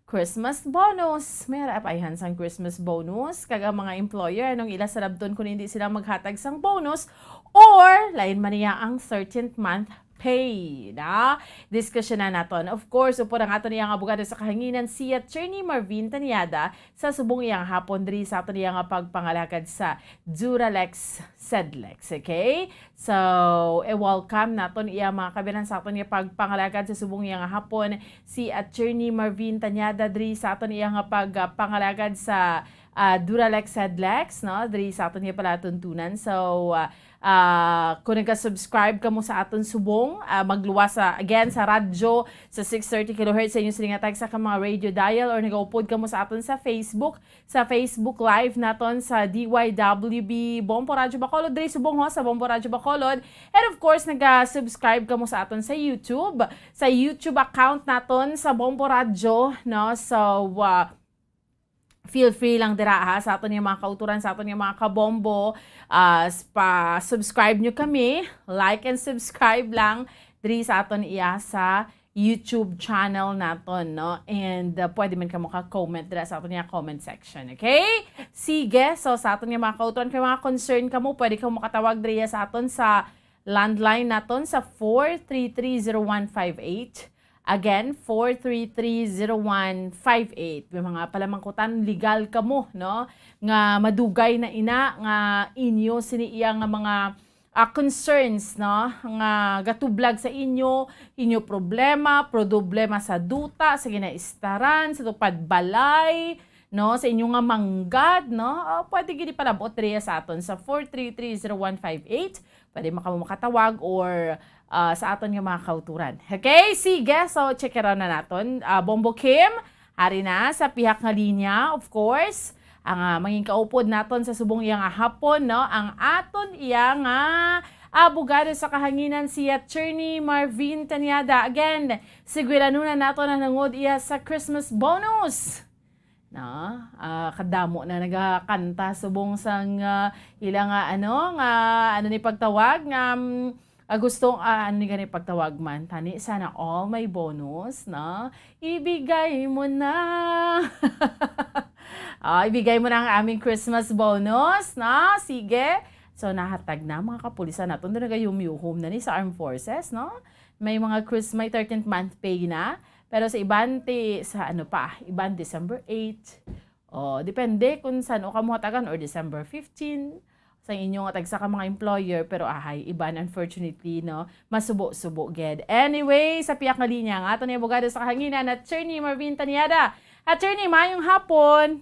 Christmas bonus. May apayhan sang Christmas bonus. Kaga mga employer, anong ila sa rabdon kung hindi sila maghatag sang bonus or lain man niya ang 13th month pay. Na? Diskusyon na naton. Of course, upo ang ato niyang abogado sa kahanginan si Attorney Marvin Taniada sa subong iyang hapon diri sa ato niyang pagpangalakad sa Duralex Sedlex. Okay? So, welcome naton iya mga kabilang sa ato niya pagpangalakad sa subong iyang hapon si Attorney Marvin Taniada diri sa ato niyang pagpangalakad sa Duralex Sedlex, no? Diri sa aton niya pala tuntunan. So, kung nagka-subscribe ka mo sa aton subong, magluwas again sa radyo sa 630 kHz sa inyong silingatag sa mga radio dial or nag-upload ka mo sa aton sa Facebook Live naton sa DYWB Bombo Radyo Bacolod, diri subong ho sa Bombo Radyo Bacolod. And of course, nag-subscribe ka mo sa aton sa YouTube account naton sa Bombo Radyo, no? So, feel free lang dira ha sa aton yung mga kauturan, sa aton yung mga kabombo. Pa-subscribe nyo kami, like and subscribe lang diri sa aton iya sa YouTube channel naton, no? And pwede man ka maka-comment dira sa aton yung comment section, okay? Sige, so sa aton yung mga kauturan, kay mga concern ka mo, pwede ka makatawag diri sa aton sa landline naton sa 4330158. Again, 4330158. May mga palamangkutan, legal ka mo, no? Nga madugay na ina, nga inyo siniiya nga mga concerns, no? Nga gatublag sa inyo problema sa duta, sa ginaistaran, sa tupad balay, no? Sa inyo nga manggad, no? Pwede gini palabot riya sa aton sa 4330158. Pwede makatawag or sa aton nga mga kauturan. Okay, sige. So, check it out na naton. Bombo Kim, hari na sa pihak nga linya, of course. Ang maging kaupod naton sa subong iyang hapon, no? Ang aton iyang abogado sa kahanginan si Attorney Marvin Taniada. Again, sigurado na naton na nangod iya sa Christmas bonus. No? Kadamo na nagakanta subong sang ilang ano ni pagtawag gusto ano ni gani pagtawag man tani sana all may bonus, no? Ibigay mo na. Ibigay mo na ang aming Christmas bonus, no? Sige. So nahatag na mga kapulisan naton na nagayumyuhom na ni sa Armed Forces, no? May mga may 13th month pay na. Pero sa iban sa iban December 8. Depende kung saan o kamuhatagan or December 15 sa inyong tagsa ka mga employer, pero iban unfortunately, no, masubo-subo ged. Anyway, sa piyak nga linya nga ato ni abogado sa kahanginan, Attorney Marvin Taniada. Attorney, mayong hapon.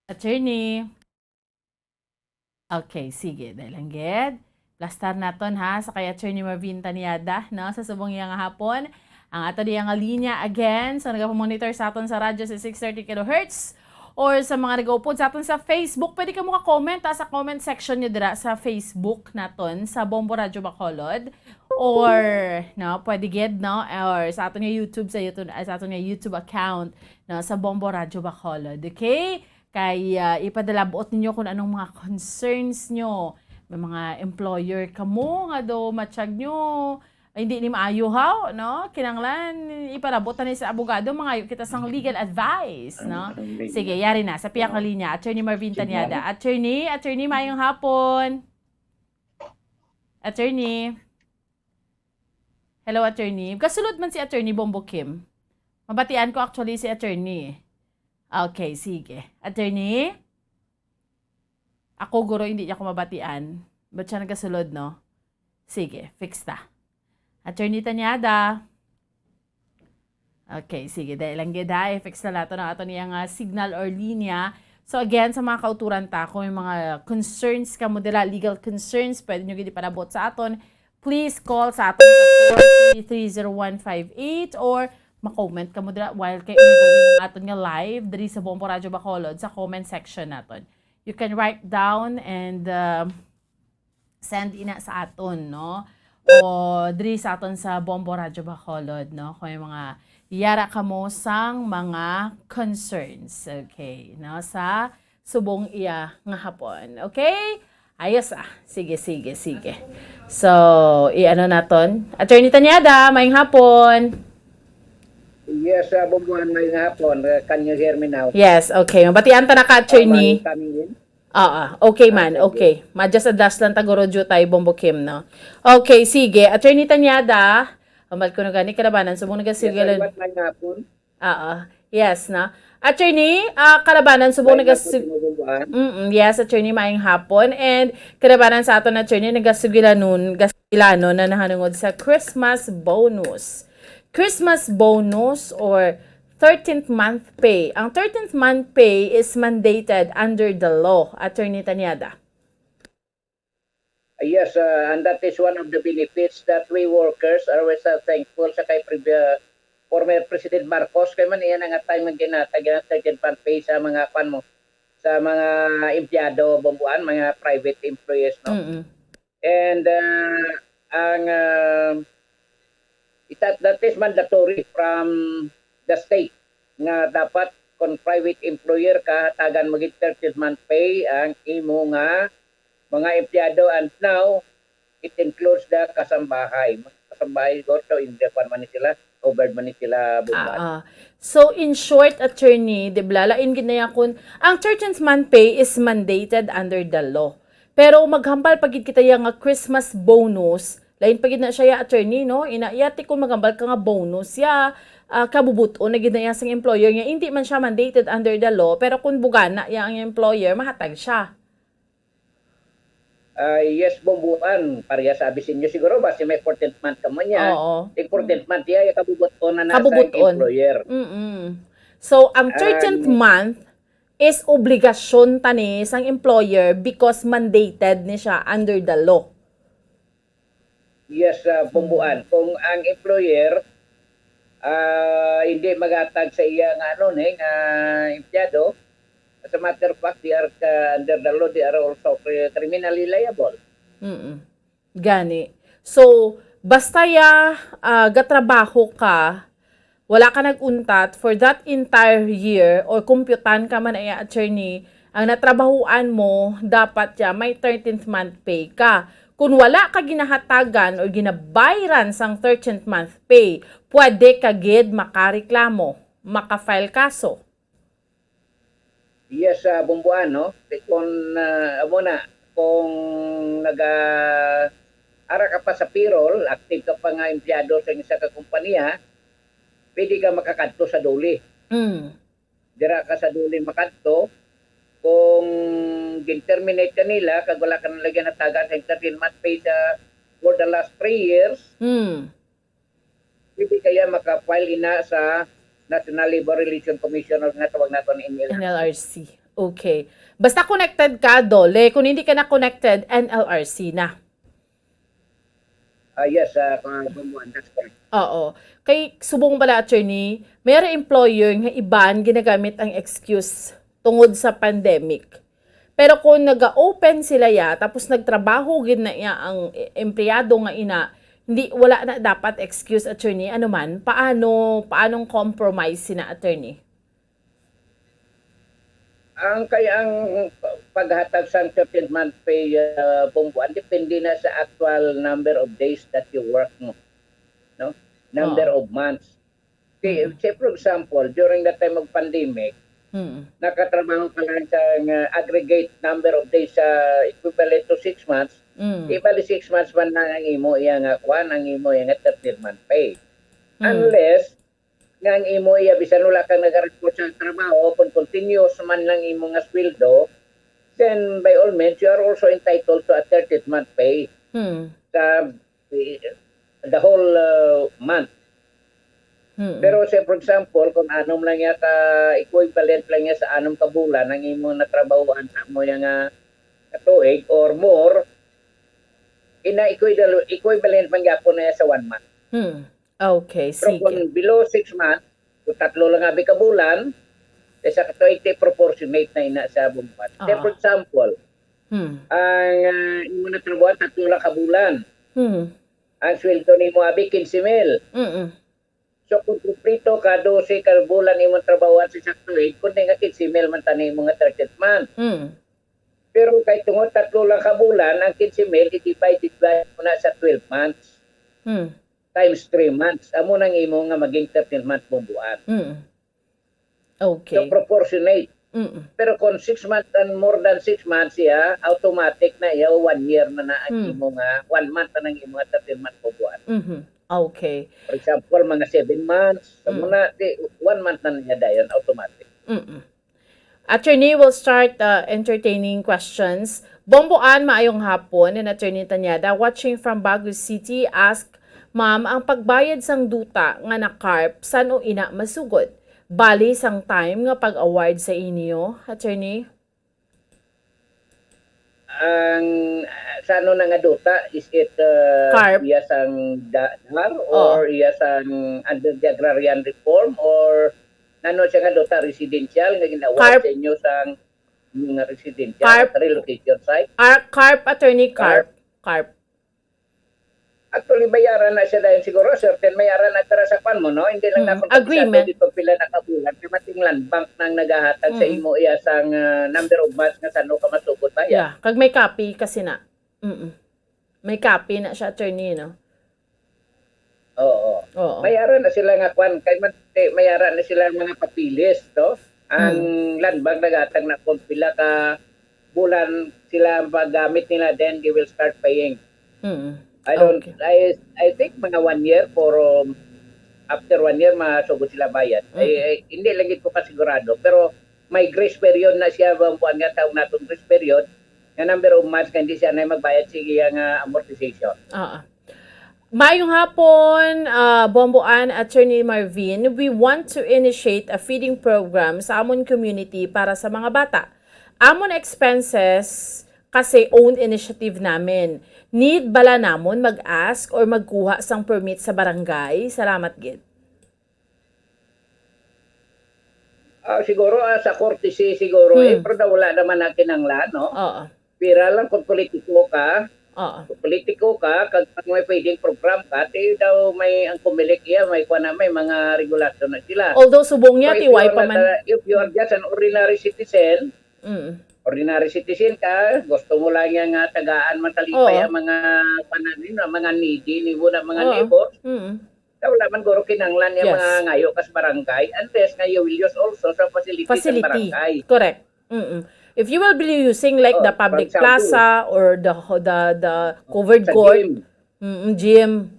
Attorney. Okay, sige, dahil lang ged. Plastar naton ha sa kay Attorney Marvin Taniada, no, sa subong iyang hapon. Ang ato diyang linya again, so nagpa-monitor sa aton sa radyo sa 630 kHz or sa mga nag-upload sa aton sa Facebook, pwede ka maka-comment sa comment section nyo dira sa Facebook naton sa Bombo Radyo Bacolod or no, pwede ged, no, or sa aton nga YouTube sa aton nga YouTube account, no, sa Bombo Radyo Bacolod. Okay? Kay ipadala buot ninyo kung anong mga concerns nyo. May mga employer kamo nga do matsyag nyo hindi ni maayo haw, no? Kinanglan iparabot na ni sa abogado mga kita sang legal advice, no? Sige, yari na sa piyak nga linya, Attorney Marvin Taniada. Attorney mayong hapon. Attorney. Hello, Attorney. Kasulod man si Attorney Bombo Kim. Mabatian ko actually si Attorney. Okay, sige. Attorney? Ako guro hindi niya ko mabatian. Ba't siya nagkasulod, no? Sige, fix ta. Attorney Taniada. Okay, sige. Dahil lang geda, fix na lato ng ato niyang signal or linya. So again, sa mga kauturan ta, kung may mga concerns ka mo dila, legal concerns, pwede nyo gini parabot sa aton, please call sa aton sa 4330158 or ma-comment ka mo dila while kayo ongoing ang aton nga live diri sa Bombo Radyo Bacolod sa comment section naton. You can write down and send ina sa aton, no? O diri sa aton sa Bombo Radyo Bacolod, no? Kung may mga yara ka mo sang mga concerns, okay, no? Sa subong iya nga hapon, okay? Ayos ah. Sige, sige, sige. So, i-ano naton? Attorney Tanyada, maayong hapon. Yes, Bumbuan, may hapon. Can you hear me now? Yes, okay. Mabatian ta na ka, attorney. Coming in? Okay man, Thank okay. Ma-just adjust lang tagorodyo tayo, Bombokim, no? Okay, sige. Attorney Tanyada, amal ko na gani kalabanan. So, muna Yes, nagasigalan. may hapon. Yes, na. Attorney, kalabanan, subong May hapon, Bumbuan. yes, attorney, maayong hapon. And kalabanan sa aton, attorney, nagasigilanon na nahanungod sa Christmas bonus. Christmas bonus or 13th month pay. Ang 13th month pay is mandated under the law, Attorney Tanyada. Yes, and that is one of the benefits that we workers are always thankful sa kay former President Marcos. Kaya man iyan ang atay mag-ginatag ng 13th month pay sa mga sa mga empleyado, Bumbuan, mga private employees, no? And that is mandatory from the state nga dapat kung private employer ka hatagan maging 13th month pay ang imo nga mga empleyado, and now it includes the kasambahay. Kasambahay go to in the man sila, covered man sila, Bumbuan. So, in short, attorney, lain ginaya kun ang 13th month pay is mandated under the law. Pero maghambal pagid kita yang nga Christmas bonus, lain pagid na siya ya, attorney, no? Inaiyati kung maghambal ka nga bonus ya, kabubuto na ginaya sang employer niya, hindi man siya mandated under the law, pero kung bugana ya ang employer, mahatag siya. Yes, Bumbuan, pareha sabi sa inyo siguro, basta may 14th month ka mo niya. Oo. Yung 14th month niya, yung kabubuton na nasa Kabubuton. employer. So, ang 13th month is obligasyon tani sang employer because mandated ni siya under the law. Yes, Bumbuan. Kung ang employer hindi magatag sa iya nga empleyado, as a matter of fact, they are under the law, they are also criminally liable. Gani. So, basta gatrabaho ka, wala ka naguntat for that entire year or kumputan ka man ay attorney, ang natrabahuan mo, dapat may 13th month pay ka. Kung wala ka ginahatagan o ginabayran sang 13th month pay, pwede ka gid makareklamo, makafile kaso. Yes, Bumbuan, no? Kung kung ara ka pa sa payroll, active ka pa nga empleyado sa isa ka kumpanya, pwede ka makakadto sa duli. Dira ka sa duli makadto, kung gin-terminate ka nila, kag wala ka nalagyan na taga sa 13 month pay for the last 3 years, pwede kaya makafile ina sa National Labor Relations Commission o nga tawag nato ni NLRC. Okay. Basta connected ka, dole. Kung hindi ka na connected, NLRC na. Yes, Bumbuan, that's correct. Oo. Kay subong pala, attorney, mayroong employer nga iban ginagamit ang excuse tungod sa pandemic. Pero kung nag-open sila tapos nagtrabaho gid na ang empleyado nga wala na dapat excuse, attorney. Ano man, paanong compromise sina, attorney? Ang paghatag sa 13th month pay, Bumbuan, depende na sa actual number of days that you work mo. No? Number of months. Say, for example, during the time of pandemic, nakatrabaho ka lang sa aggregate number of days equivalent to 6 months. Ibali 6 months man na ang imo ang 13th month pay. Unless nga ang imo bisan wala kang nag-report sa trabaho, kung continuous man lang imo nga sweldo, then by all means you are also entitled to a 13th month pay. The whole month. Pero say for example, kung anom lang equivalent lang sa anom ka bulan ang imo natrabahoan sa mo nga katuig or more, equivalent man gyapon na sa 1 month. Okay, Pero sige. kung below 6 months, kung 3 lang abi ka bulan, sa katuig proportionate na ina sa buong month. Say for example, ang imo natrabahoan 3 lang ka bulan. Ang sweldo nimo abi 15,000. So kung kumplito ka 12 ka bulan imong trabahoan sa tuig, kun nga 15,000 man tani mo nga 13th month. Pero kahit tungod 3 lang ka bulan, ang 15,000 i-divide mo na sa 12 months Hmm. times 3 months. Amo nang imo nga maging 13 months buwan. Mm. So Okay. proportionate. Mm. Pero kung 6 months and more than 6 months siya, automatic na iya 1 year na na ang imo nga 1 month na ang imo nga 13 months buwan. Mhm. Okay. For example, mga 7 months, sa muna 1 month na niya dayon automatic. Mm. Attorney will start entertaining questions. Bomboan, maayong hapon. And Attorney Tanyada, watching from Baguio City, ask, Ma'am, ang pagbayad sang duta nga na CARP, san o ina masugod? Bali sang time nga pag-award sa inyo, Attorney? Ang sa ano na nga duta, is it Carp. iya sang DAR or iya sang under the agrarian reform or ano siya nga duta residential nga Carp. ginawa sa inyo sang mga residential Carp. relocation site? CARP, Attorney, CARP. CARP. Actually, bayaran na siya dahil siguro, certain bayaran na tara sa kwan mo, no? Hindi lang na kung Agreement. dito pila na kabulan. Kaya matinglan, bank nang naghahatag sa imo iya sang number of months nga saan ka masugod ba? Yeah. Kag may copy kasi na. May copy na siya, Attorney, no? Oo. Oo. Mayaran na sila nga kwan. Kaya mayaran na sila mga papilis, no? Ang land bank naghatag na kung pila ka bulan sila magamit nila, then they will start paying. I think mga 1 year for after 1 year masugod sila bayad. Hindi lang ito kasigurado, pero may grace period na siya buwan nga taong natong grace period nga number of months nga hindi siya na magbayad sige nga amortization. Mayong hapon, Bomboan, Attorney Marvin, we want to initiate a feeding program sa amon community para sa mga bata. Amon expenses kasi own initiative namin. Need bala namon mag-ask or magkuha sang permit sa barangay? Salamat, Gid. Siguro sa courtesy siguro, pero daw wala naman na kinanglan, no? Oo. Pira lang kung politiko ka, Oo. kag may feeding program ka, daw may ang kumilik iya, may may mga regulasyon na sila. Although subong niya, So, tiway pa man. if you are just an ordinary citizen, ka, gusto mo lang yung tagaan matalipay ang mga pananin, mga needy, nibo na mga neighbors. Wala man guro kinanglan yung mga ngayo kas barangay, unless nga you will use also sa facility ng barangay. Correct. If you will be using like the public for example, plaza or the covered court, gym.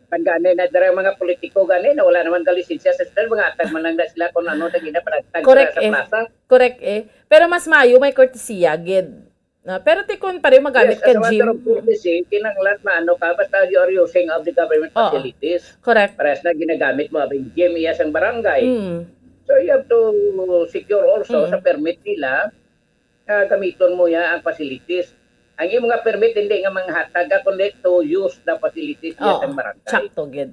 Pagganay na dara mga politiko ganay na wala naman kalisensya sa sila, mga atag man lang na sila kung ano na ginapanagtag Correct sa plaza. Correct Pero mas mayo may courtesya, Gid. Pero tikon pa rin magamit ka As a gym. matter of policy, kinanglan maano ka, basta you are using of the government facilities. Correct. Parehas na ginagamit mo abing gym iya sang barangay. So you have to secure also sa permit nila gamiton mo ya ang facilities. Ang imo nga permit hindi nga manghatag kundi to use the facilities iya sang barangay. Sakto, Gid.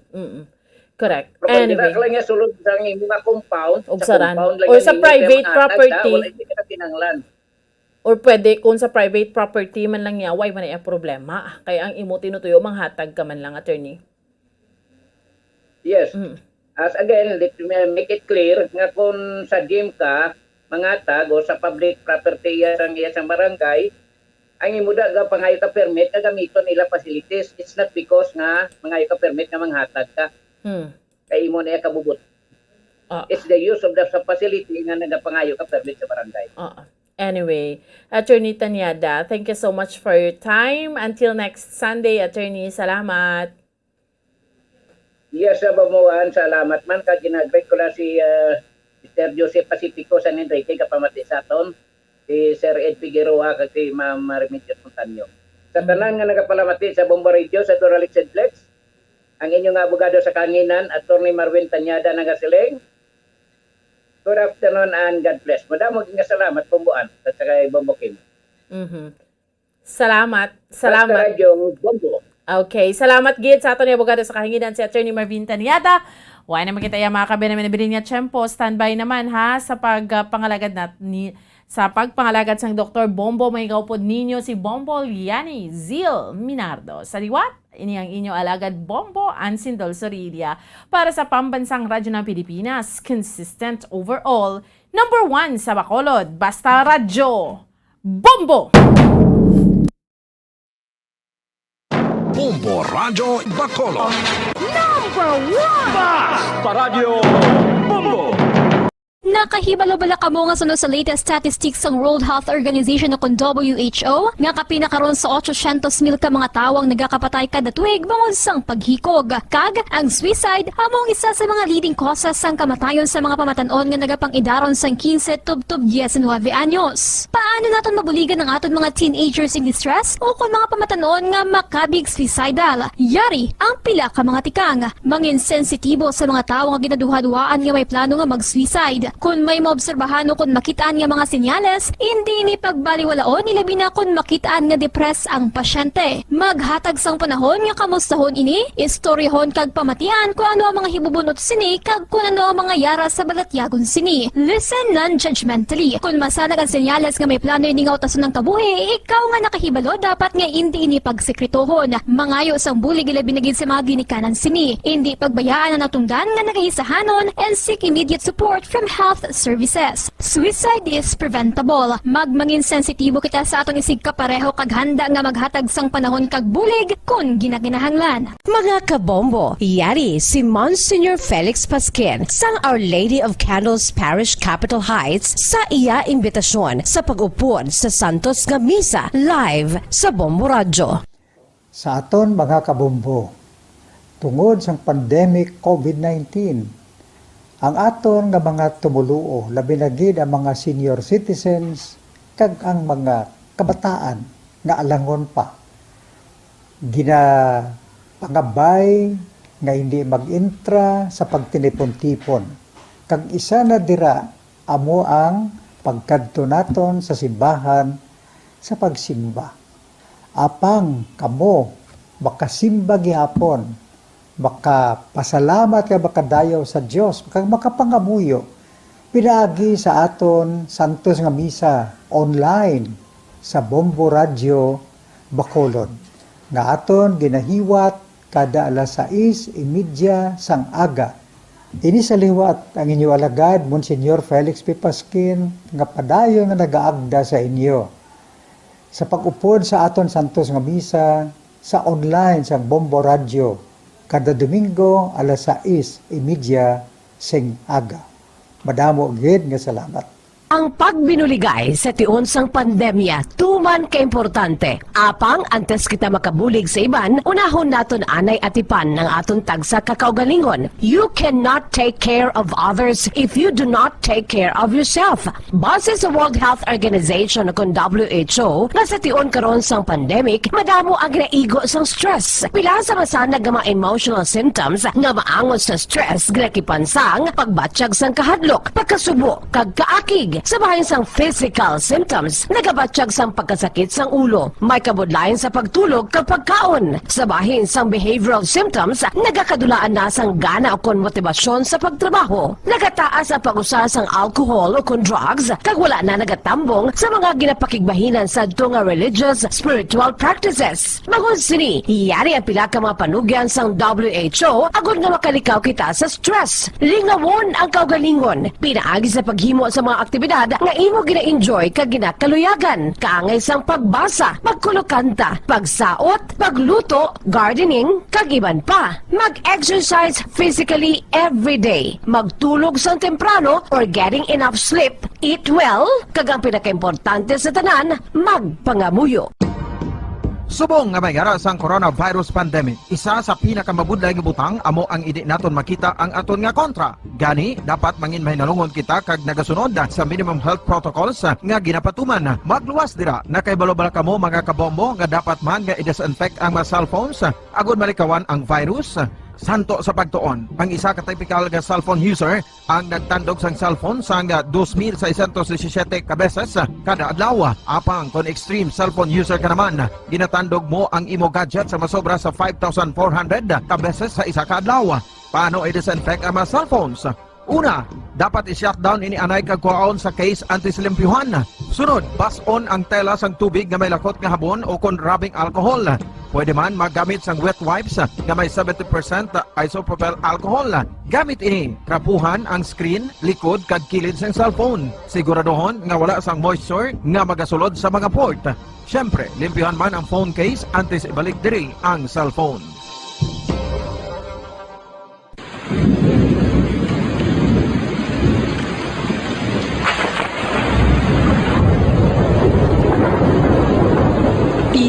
Correct. Pero Anyway. kung lang nga sulod sa imo nga compound, Obsaran. compound lang Or yan sa imo private kaya manghatag property. wala hindi ka kinanglan. Or pwede, kung sa private property man lang niya, why man ay problema. Kaya ang imo tinutuyo, manghatag ka man lang, Attorney. Yes. As again, let me make it clear nga kung sa gym ka, mangatag o sa public property isang barangay, ang imo ga pangayo ka permit na gamiton nila facilities. It's not because nga mangayo ka permit nga manghatag ka. Kay imo na kabubot. It's the use of the facility nga nagapangayo ka permit sa barangay. Anyway, Attorney Tanyada, thank you so much for your time. Until next Sunday, Attorney, salamat. Yes, Bamuan, salamat man. Kag ginag-greet ko na si Mr. Joseph Pacifico San Enrique, kapamati sa aton. Si Sir Ed Figueroa, kag si Ma'am Remedios Montaño. Sa tanan nga nagapalamati sa Bombo Radio, sa Doralix Flex, ang inyong abogado sa kanginan, Attorney Marvin Tanyada Nagasiling. Good afternoon and God bless. Madam, maging salamat, Bomboan, at saka Bombo Kim. Salamat. Basta Radyong Bombo. Okay, salamat Gid sa aton ni abogado sa kahinginan si Attorney Marvin Tanyada. Wala naman kita mga kabinamin na bilin niya tiyempo. Standby naman ha sa pagpangalagad sa pagpangalagad sang Dr. Bombo. May gaupod ninyo si Bombo Liani Zil Minardo. Sa liwat, ini ang inyo alagad Bombo Ansindol Sorilia para sa pambansang radyo ng Pilipinas. Consistent overall. Number 1 sa Bacolod. Basta Radyo. Bombo! Bombo Radio Bacolod. Paradyo Bombo! Nakahibalo-bala ka mo nga sunod sa latest statistics ng World Health Organization o WHO nga kapinakaroon sa 800,000 ka mga tawang nagakapatay kada tuig bangod sang paghikog. Kag, ang suicide among isa sa mga leading causes sang kamatayon sa mga pamatanon nga nagapang-idaron sang 15 tub 19 anyos. Paano naton mabuligan ang aton mga teenagers in distress o kung mga pamatanon nga makabig suicidal? Yari ang pila ka mga tikang. Mangin sensitibo sa mga tawo nga ginaduhaduaan nga may plano nga mag-suicide. Kung may maobserbahan o kung makitaan nga mga senyales, hindi ni pagbaliwalaon nilabi na kung makitaan nga depress ang pasyente. Maghatag sang panahon nga kamustahon ini, istoryahon kag pamatian kung ano ang mga hibubunot sini kag kung ano ang mga yara sa balatyagon sini. Listen non-judgmentally. Kung masanag ang senyales nga may plano ini nga utason ng kabuhi, ikaw nga nakahibalo dapat nga hindi ini pagsekretohon. Mangayo sang bulig ilabi na gid sa mga ginikanan sini. Hindi pagbayaan ang natungdan nga nagahisahanon and seek immediate support from health services. Suicide is preventable. Magmangin sensitibo kita sa atong isig kapareho kag handa nga maghatag sang panahon kag bulig kung ginaginahanglan. Mga kabombo, yari si Monsignor Felix Pasquin sang Our Lady of Candles Parish Capitol Heights sa iya imbitasyon sa pag-upod sa Santos nga Misa live sa Bombo Radio. Sa aton mga kabombo, tungod sang pandemic COVID-19, ang aton nga mga tumuluo, labi na gid ang mga senior citizens kag ang mga kabataan nga alangon pa. Pangabay nga hindi mag-intra sa pagtinipon-tipon. Kag isa na dira amo ang pagkadto naton sa simbahan sa pagsimba. Apang kamo makasimba gihapon, makapasalamat ka makadayaw sa Dios, makapangamuyo pinaagi sa aton Santos nga Misa online sa Bombo Radio Bacolod nga aton ginahiwat kada alas 6:30 sang aga. Ini sa liwat ang inyo alagad Monsignor Felix P. Pasquin nga padayon nga nagaagda sa inyo sa pag-upod sa aton Santos nga Misa sa online sa Bombo Radio kada Domingo alas 6:30 sing aga. Madamo gid nga salamat. Ang pagbinuligay sa tiun sang pandemya tuman ka importante. Apang antes kita makabulig sa iban, unahon naton anay atipan ng aton tagsa kakaugalingon. You cannot take care of others if you do not take care of yourself. Base sa World Health Organization kung WHO, na sa tiun karon sang pandemic, madamo ang ginaigo sang stress. Pila sa masanag nga mga emotional symptoms nga maangon sa stress ginakipansang pagbatsyag sang kahadlok, pagkasubo, kag kaakig. Sa bahin sang physical symptoms, nagabatsyag sang pagkasakit sang ulo, may kabudlayan sa pagtulog kapag kaon. Sa bahin sang behavioral symptoms, nagakadulaan na sang gana o kon motibasyon sa pagtrabaho. Nagataas ang pag-usa sang alcohol o kon drugs, kag wala na nagatambong sa mga ginapakigbahinan sa nga religious, spiritual practices. Bangod sini, iyari ang pila ka mga panugyan sang WHO agod nga makalikaw kita sa stress. Lingawon ang kaugalingon, pinaagi sa paghimo sa mga aktibidad nga imo gina-enjoy kag ginakaluyagan, kaangay sang pagbasa, pagkulokanta, pagsaot, pagluto, gardening, kag iban pa. Mag-exercise physically every day, magtulog sang temprano or getting enough sleep, eat well, kag ang pinakaimportante sa tanan, magpangamuyo. Subong nga mayara sang coronavirus pandemic, isa sa pinakamabudlay nga butang amo ang idi naton makita ang aton nga kontra. Gani, dapat mangin mahinalungon kita kag nagasunod sa minimum health protocols nga ginapatuman. Magluwas dira, nakaibalo-bala kamo mga kabombo nga dapat man nga i-disinfect ang mga cellphones agud malikawan ang virus. Santo sa pagtuon, ang isa ka typical nga cellphone user ang nagtandog sang cellphone sang 2,617 ka beses kada adlaw. Apang kon extreme cellphone user ka naman, ginatandog mo ang imo gadget sa masobra sa 5,400 ka beses sa isa ka adlaw. Paano i-disinfect ang mga cellphones? Una, dapat i-shutdown ini anay kag kuhaon sa case anti-silimpyuhan. Sunod, bas-on ang tela sang tubig nga may lakot nga habon o kon rubbing alcohol. Pwede man magamit sang wet wipes nga may 70% isopropyl alcohol. Gamit ini, krapuhan ang screen, likod kag kilid sang cellphone. Siguraduhon nga wala sang moisture nga magasulod sa mga port. Siyempre, limpihan man ang phone case antes ibalik diri ang cellphone.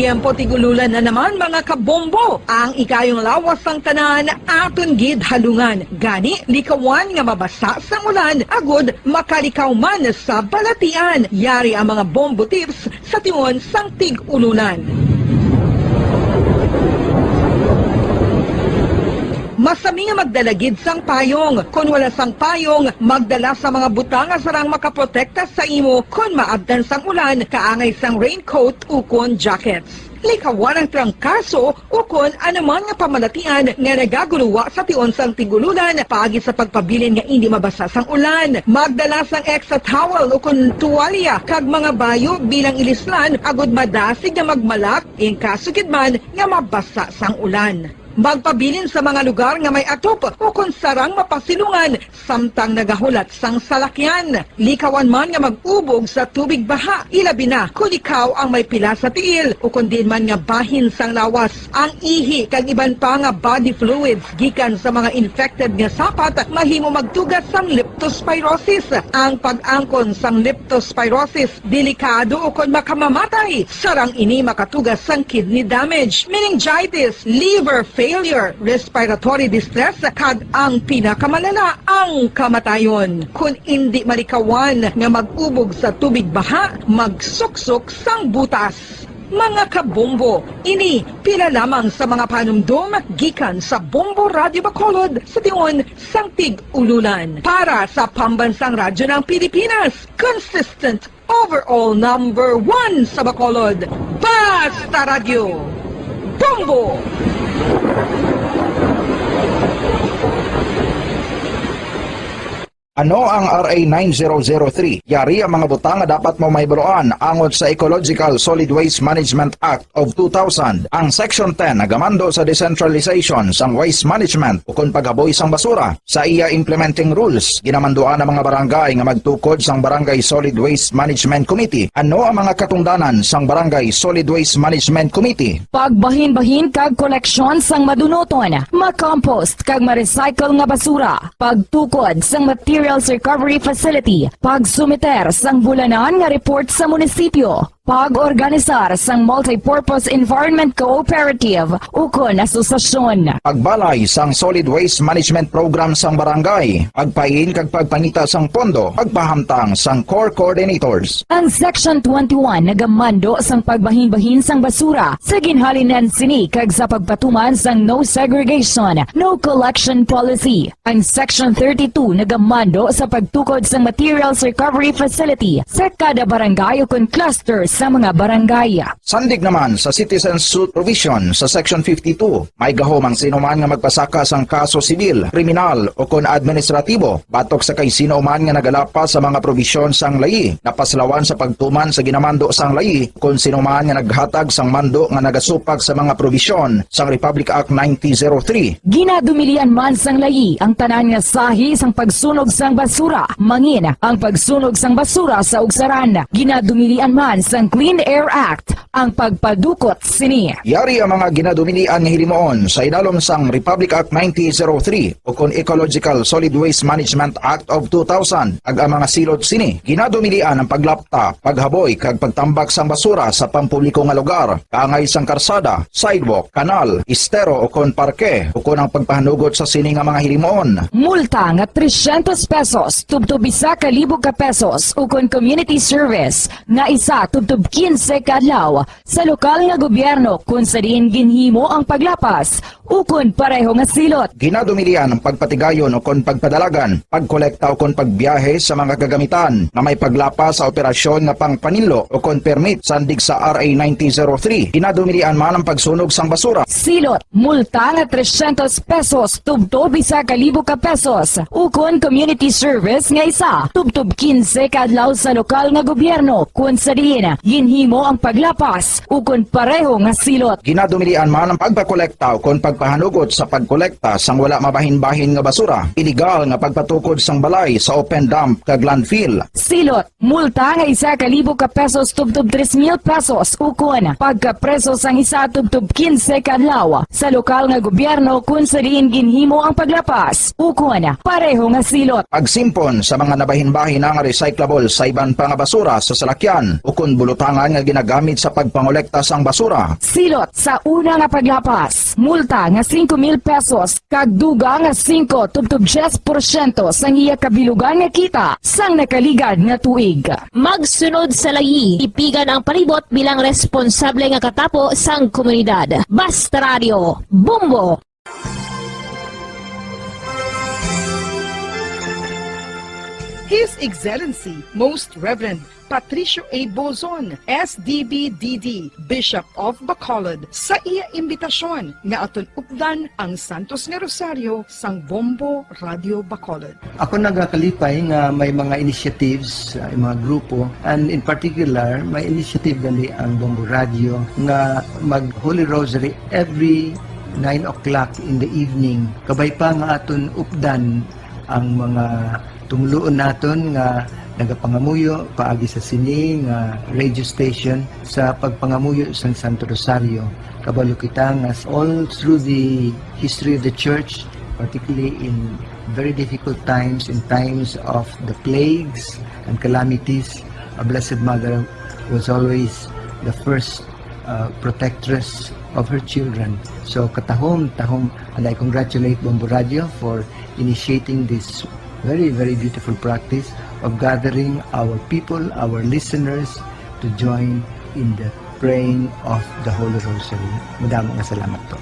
Tiempo tigululan na naman mga kabombo. Ang ikayong lawas ng tanan aton gid halungan. Gani likawan nga mabasa sa ulan agud makalikaw man sa balatian. Yari ang mga bombo tips sa tingon sang tig-ululan. Masami nga magdalagid sang payong. Kung wala sang payong, magdala sa mga butang nga sarang makaprotekta sa imo kung maabdan sang ulan, kaangay sang raincoat o kon jackets. Likawan ang trangkaso o kon anuman nga pamalatian nga nagaguluwa sa tion sang tigululan paagi sa pagpabilin nga hindi mabasa sang ulan. Magdala sang extra towel o kon tuwalya kag mga bayo bilang ilislan agud madasig nga magmalak in kaso gid man nga mabasa sang ulan. Magpabilin sa mga lugar nga may atop o kung sarang mapasilungan samtang nagahulat sang salakyan. Likawan man nga mag-ubog sa tubig baha, ilabi na kung ikaw ang may pila sa tiil o kung din man nga bahin sang lawas. Ang ihi kag iban pa nga body fluids gikan sa mga infected nga sapat mahimo magtugas sang leptospirosis. Ang pag-angkon sang leptospirosis delikado o kung makamamatay. Sarang ini makatugas sang kidney damage, meningitis, liver failure, respiratory distress, kag ang pinakamalala, ang kamatayon. Kung hindi malikawan nga mag-ubog sa tubig baha, magsuksok sang butas. Mga kabombo, ini pila lamang sa mga panumdum gikan sa Bombo Radio Bacolod sa tingon sang tig-ululan. Para sa Pambansang Radyo ng Pilipinas, consistent overall number 1 sa Bacolod, Basta Radio, Bombo! Ano ang RA 9003? Yari ang mga butang nga dapat mo mahibaluan angot sa Ecological Solid Waste Management Act of 2000. Ang Section 10 nagamando sa decentralization sang waste management o kung paghaboy sang basura. Sa iya implementing rules, ginamanduan ang mga barangay nga magtukod sang Barangay Solid Waste Management Committee. Ano ang mga katungdanan sang Barangay Solid Waste Management Committee? Pagbahin-bahin kag koleksyon sang madunoton, makompost kag ma-recycle nga basura, pagtukod sang materials recovery facility, pagsumiter sang bulanan nga report sa munisipyo, pag-organisar sang multi-purpose environment cooperative ukon asosasyon. Pagbalay sang solid waste management program sang barangay, pagpain kag pagpangita sang pondo, pagpahamtang sang core coordinators. Ang Section 21 nagamando sang pagbahin-bahin sang basura sa ginhalinan sini kag sa pagpatuman sang no segregation, no collection policy. Ang Section 32 nagamando sa pagtukod sang materials recovery facility sa kada barangay ukon clusters sa mga barangay. Sandig naman sa citizen suit provision sa Section 52, may gahom ang sinuman nga magpasaka sang kaso sibil, kriminal o kon administratibo, batok sa kay sino man nga nagalapas sa mga provisyon sang layi, napaslawan sa pagtuman sa ginamando sang layi, kon sino man nga naghatag sang mando nga nagasupag sa mga provisyon sang Republic Act 9003. Ginadumilian man sang layi ang tanan nga sahi sang pagsunog sang basura, mangin ang pagsunog sang basura sa ugsaran. Ginadumilian man sang Clean Air Act ang pagpadukot sini. Yari ang mga ginadumilian nga hilimoon sa idalom sang Republic Act 9003 o kon Ecological Solid Waste Management Act of 2000. Ag ang mga silot sini, ginadumilian ang paglapta, paghaboy kag pagtambak sang basura sa pampubliko nga lugar, kaangay sang karsada, sidewalk, kanal, estero o kon parke o kon ang pagpahanugot sa sini nga mga hilimoon. Multa nga 300 pesos tubtob 1,000 ka pesos o kon community service nga isa tubtob 15 kadlaw sa lokal nga gobyerno kung sa diin ginhimo ang paglapas ukon pareho nga silot. Ginadumilian ang pagpatigayon o kon pagpadalagan, pagkolekta o kon pagbiyahe sa mga gagamitan na may paglapas sa operasyon nga pangpanilo o kon permit sandig sa RA 9003. Ginadumilian man ang pagsunog sang basura. Silot, multa nga 300 pesos tubtob 1,000 ka pesos ukon community service nga isa tubtob 15 kadlaw sa lokal nga gobyerno kung sa diin ginhimo ang paglapas ukon pareho nga silot. Ginadumilian man ang pagpakolekta o kon pagpahanugot sa pagkolekta sang wala mabahin-bahin nga basura. Illegal nga pagpatukod sang balay sa open dump kag landfill. Silot, multa nga 1,000 ka pesos tubtub 3,000 pesos ukon pagkapreso sang isa tubtub 15 kadlaw sa lokal nga gobyerno kung sa diin ginhimo ang paglapas ukon pareho nga silot. Pagsimpon sa mga nabahin-bahin nga recyclable sa iban pa nga basura sa salakyan o kun bulutangan nga ginagamit sa pagpangolekta sang basura. Silot sa una nga paglapas, multa nga 5,000 pesos kag duga nga 5 tubtub 10% sang iya kabilugan nga kita sang nakaligad nga tuig. Magsunod sa layi, ipigan ang palibot bilang responsable nga katapo sang komunidad. Basta Radio, Bombo! His Excellency, Most Reverend Patricio A. Bozon, SDB-DD, Bishop of Bacolod, sa iya imbitasyon nga aton updan ang Santos nga Rosario sang Bombo Radio Bacolod. Ako nagakalipay nga may mga initiatives, mga grupo, and in particular, may initiative gali ang Bombo Radio nga mag Holy Rosary every 9 o'clock in the evening. Kabay pa nga aton updan ang mga tungluon naton nga nagapangamuyo paagi sa sini nga radio station sa pagpangamuyo sa Santo Rosario. Kabalo kita nga all through the history of the church, particularly in very difficult times, in times of the plagues and calamities, our Blessed Mother was always the first protectress of her children. So katahom, and I congratulate Bombo Radio for initiating this very, very beautiful practice of gathering our people, our listeners, to join in the praying of the Holy Rosary. Madaming salamat po.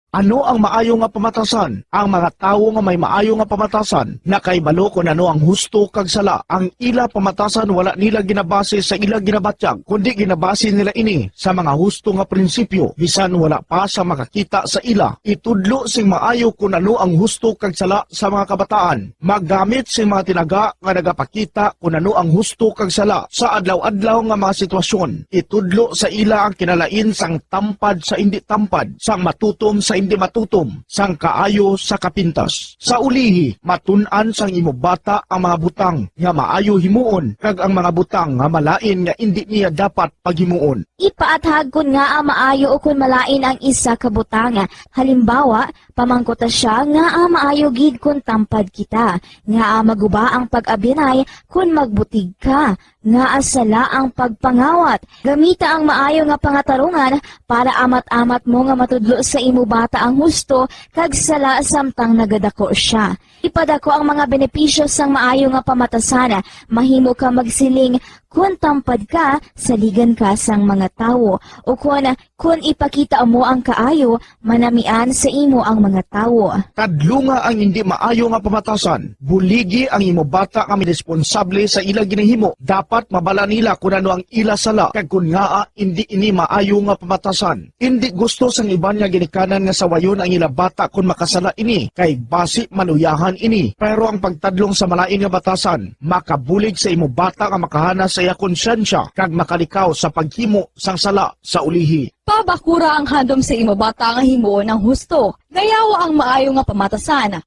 Ano ang maayo nga pamatasan? Ang mga tawo nga may maayo nga pamatasan na kay balo kung ano ang husto kag sala. Ang ila pamatasan wala nila ginabase sa ila ginabatyag, kundi ginabase nila ini sa mga husto nga prinsipyo. Bisan wala pa sa makakita sa ila. Itudlo sing maayo kung ano ang husto kag sala sa mga kabataan. Maggamit sing mga tinaga nga nagapakita kung ano ang husto kag sala sa adlaw-adlaw nga mga sitwasyon. Itudlo sa ila ang kinalain sang tampad sa indi tampad, sang matutom sa hindi matutom, sang kaayo sa kapintas. Sa ulihi, matun-an sang imo bata ang mga butang nga maayo himuon, kag ang mga butang nga malain nga hindi niya dapat paghimuon. Ipaathag kun nga ang maayo o kun malain ang isa ka butang. Halimbawa, pamangkota siya nga ang maayo gid kun tampad kita, nga maguba ang pag-abinay kun magbutig ka, nga asala ang pagpangawat. Gamita ang maayo nga pangatarungan para amat-amat mo nga matudlo sa imo bata ang husto kag sala samtang nagadako siya. Ipadako ang mga benepisyo sang maayo nga pamatasan. Mahimo ka magsiling kun tampad ka, saligan ka sang mga tawo. O kun ipakita mo ang kaayo, manamian sa imo ang mga tawo. Kadlunga ang hindi maayo nga pamatasan. Buligi ang imo bata kami responsable sa ila ginahimo. Dapat mabala nila kung ano ang ila sala, kag kun nga hindi ini maayo nga pamatasan. Hindi gusto sang iban nga ginikanan nga sawayon ang ila bata kung makasala ini, kay basi manuyahan ini. Pero ang pagtadlong sa malain nga batasan, makabulig sa imo bata nga makahana sa iya konsyensya, kag makalikaw sa paghimo sang sala sa ulihi. Pabakura ang handom sa imo bata nga himuon ng husto. Gayawa ang maayo nga pamatasan.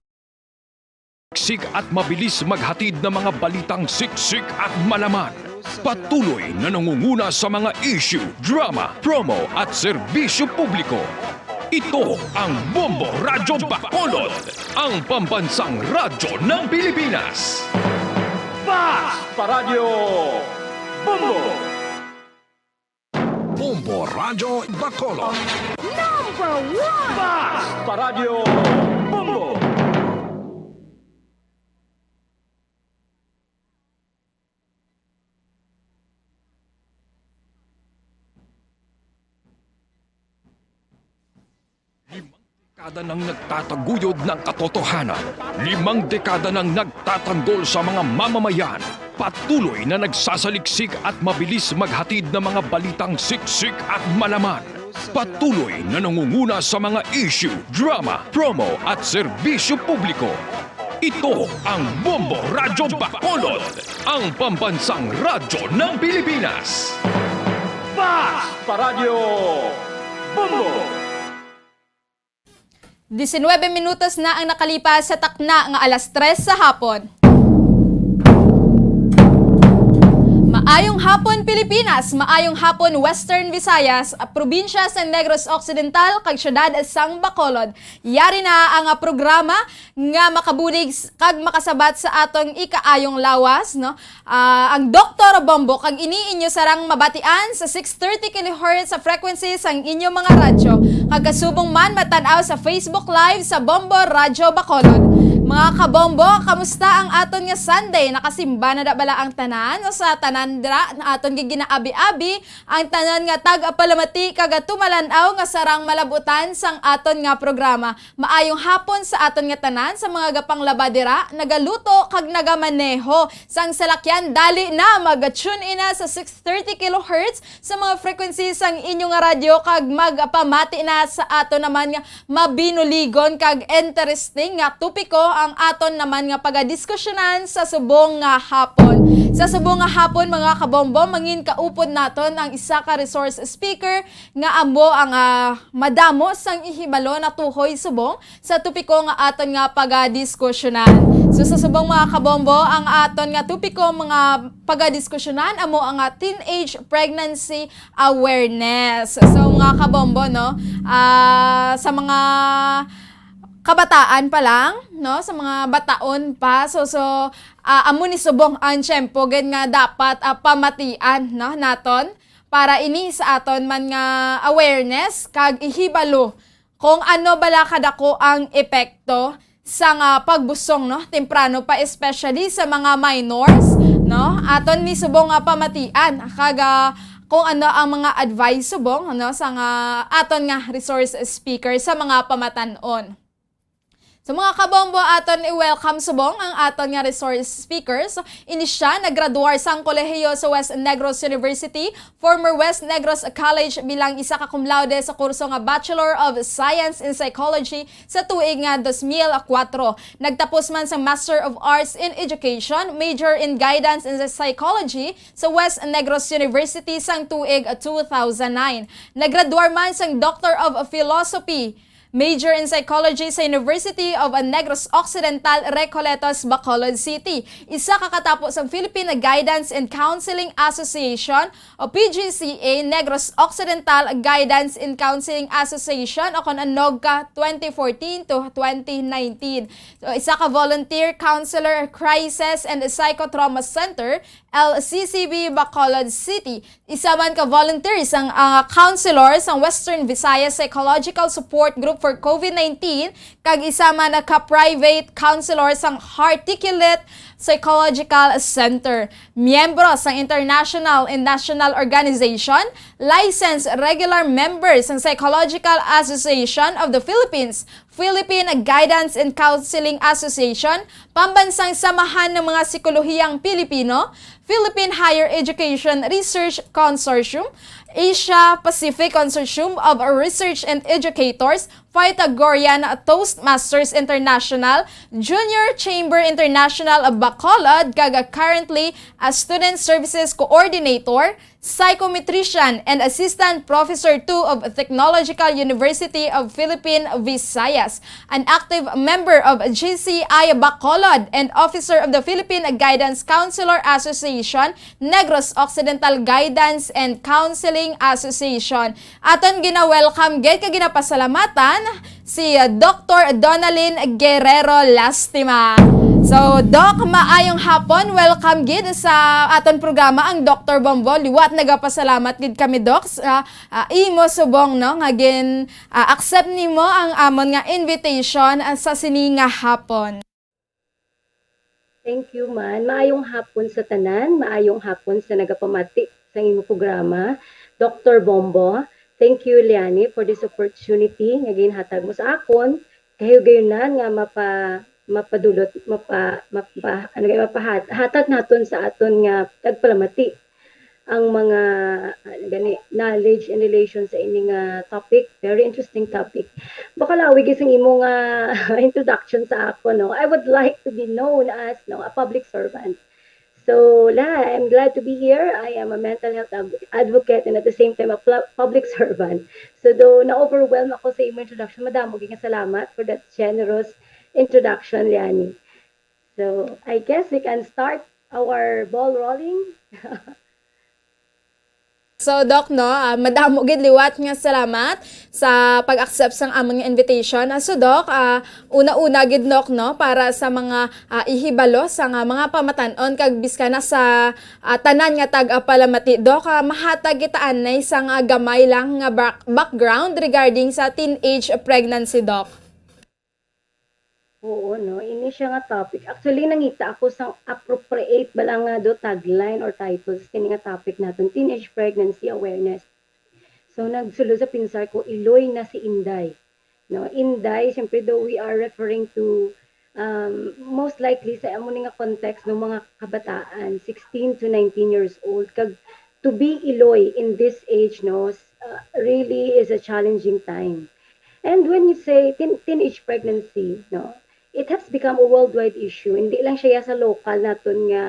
Siksik at mabilis maghatid ng mga balitang siksik at malaman. Patuloy na nangunguna sa mga issue, drama, promo at serbisyo publiko. Ito ang Bombo Radyo Bacolod, ang pambansang radyo ng Pilipinas. Basta Radio Bombo! Bombo Radyo Bacolod. Number 1! Basta Radio Bombo! Dekada nang nagtataguyod ng katotohanan. 5 dekada nang nagtatanggol sa mga mamamayan. Patuloy na nagsasaliksik at mabilis maghatid ng mga balitang siksik at malaman. Patuloy na nangunguna sa mga issue, drama, promo at serbisyo publiko. Ito ang Bombo Radyo Bacolod, ang pambansang radyo ng Pilipinas. Paradyo Bombo! 19 minutos na ang nakalipas sa takna nga alas 3 sa hapon. Maayong hapon Pilipinas, maayong hapon Western Visayas, probinsya sa Negros Occidental, kag syudad sang Bacolod. Yari na ang programa nga makabulig kag makasabat sa atong ikaayong lawas, no? Ang Dr. Bombo kag iniinyo sarang mabatian sa 630 kHz sa frequency sang inyong mga radyo. Kag kasubong man matanaw sa Facebook Live sa Bombo Radyo Bacolod. Mga kabombo, kamusta ang aton nga Sunday? Nakasimba na da bala ang tanan? O sa tanan dra na aton ginaabi-abi ang tanan nga tag-apalamati kaga tumalanaw nga sarang malabutan sang aton nga programa. Maayong hapon sa aton nga tanan sa mga gapang labadira, nagaluto kag nagamaneho. Sang salakyan dali na mag-tune in na sa 630 kHz sa mga frequencies sang inyong radyo kag magpamati na sa aton naman nga mabinuligon kag interesting nga tupiko ang aton naman nga pagadiskusyonan sa subong nga hapon. Sa subong nga hapon mga kabombo, mangin kaupod naton ang isa ka resource speaker nga amo ang madamo sang ihibalo na tuhoy subong sa tupiko nga aton nga pagadiskusyonan. So sa subong mga kabombo, ang aton nga tupiko mga pagadiskusyonan amo ang teenage pregnancy awareness. So mga kabombo, no, sa mga kabataan pa lang, no, sa mga bataon pa, so amo ni subong ang tiyempo gen nga dapat pamatian, no, naton para ini sa aton man nga awareness kag ihibalo kung ano bala kadako ang epekto sa nga pagbusong, no, temprano pa, especially sa mga minors, no, aton ni subong nga pamatian kag kung ano ang mga advice subong, no, sa nga aton nga resource speaker sa mga pamatan-on. So mga kabombo, aton i-welcome subong ang aton nga resource speaker. So ini siya naggraduar sang kolehiyo sa West Negros University, former West Negros College bilang isa ka cum laude sa kurso nga Bachelor of Science in Psychology sa tuig nga 2004. Nagtapos man sa Master of Arts in Education, major in Guidance in Psychology sa West Negros University sang tuig 2009. Naggraduar man sang Doctor of Philosophy, major in Psychology sa University of Negros Occidental, Recoletos, Bacolod City. Isa kakatapos ang Philippine Guidance and Counseling Association o PGCA, Negros Occidental Guidance and Counseling Association o KONANOGCA 2014 to 2019. So, isa ka volunteer counselor, crisis and psychotrauma center, LCCB, Bacolod City. Isa man ka volunteer sang counselor sa Western Visayas Psychological Support Group for COVID-19, kag isa man ka private counselor sang Hearticulate Psychological Center. Miyembro sa International and National Organization, licensed regular members ng Psychological Association of the Philippines, Philippine Guidance and Counseling Association, Pambansang Samahan ng mga Psikolohiyang Pilipino, Philippine Higher Education Research Consortium, Asia Pacific Consortium of Research and Educators, Pythagorean Toastmasters International, Junior Chamber International of Bacolod, kaga currently a Student Services Coordinator, Psychometrician and Assistant Professor 2 of Technological University of Philippine Visayas, an active member of GCI Bacolod and Officer of the Philippine Guidance Counselor Association, Negros Occidental Guidance and Counseling Association. Aton gina-welcome gid kag ginapasalamatan si Dr. Donalyn Guerrero Lastima. So, Doc, maayong hapon. Welcome gid sa aton programa ang Dr. Bombo. Liwat nagapasalamat gid kami, Doc. Imo subong, no, nga accept nimo ang amon nga invitation sa sini nga hapon. Thank you man. Maayong hapon sa tanan, maayong hapon sa nagapamati sa imong programa, Dr. Bombo. Thank you, Liani, for this opportunity nga ginhatag mo sa akon. Kahigayonan nga mapadulot, mapahatag naton sa aton nga tagpalamati ang mga gani knowledge in relation sa ining topic. Very interesting topic. Baka lawig isang imong introduction sa ako, no. I would like to be known as a public servant. So, I'm glad to be here. I am a mental health advocate and at the same time a public servant. So, though na-overwhelm ako sa imong introduction, madamo gyud nga salamat for that generous introduction, Liani. So, I guess we can start our ball rolling. So, Doc, no, madamo gid liwat nga salamat sa pag-accept sang among invitation. So, Doc, una-una gid Doc, no, para sa mga ihibalo sa mga pamatan-on kag biskana sa tanan nga tag-palamati. Doc, mahatag kitaan nay sang gamay lang nga background regarding sa teenage pregnancy, Doc. Oo, no. Ini siya nga topic. Actually, nangita ako sa appropriate ba lang nga do tagline or title sa kini nga topic natin, Teenage Pregnancy Awareness. So, nagsulo sa pinsar ko, iloy na si Inday. No, Inday, siyempre though we are referring to most likely sa amo nga context ng mga kabataan, 16 to 19 years old. Kag to be iloy in this age, no, really is a challenging time. And when you say teenage pregnancy, no, it has become a worldwide issue. Hindi lang siya sa local naton nga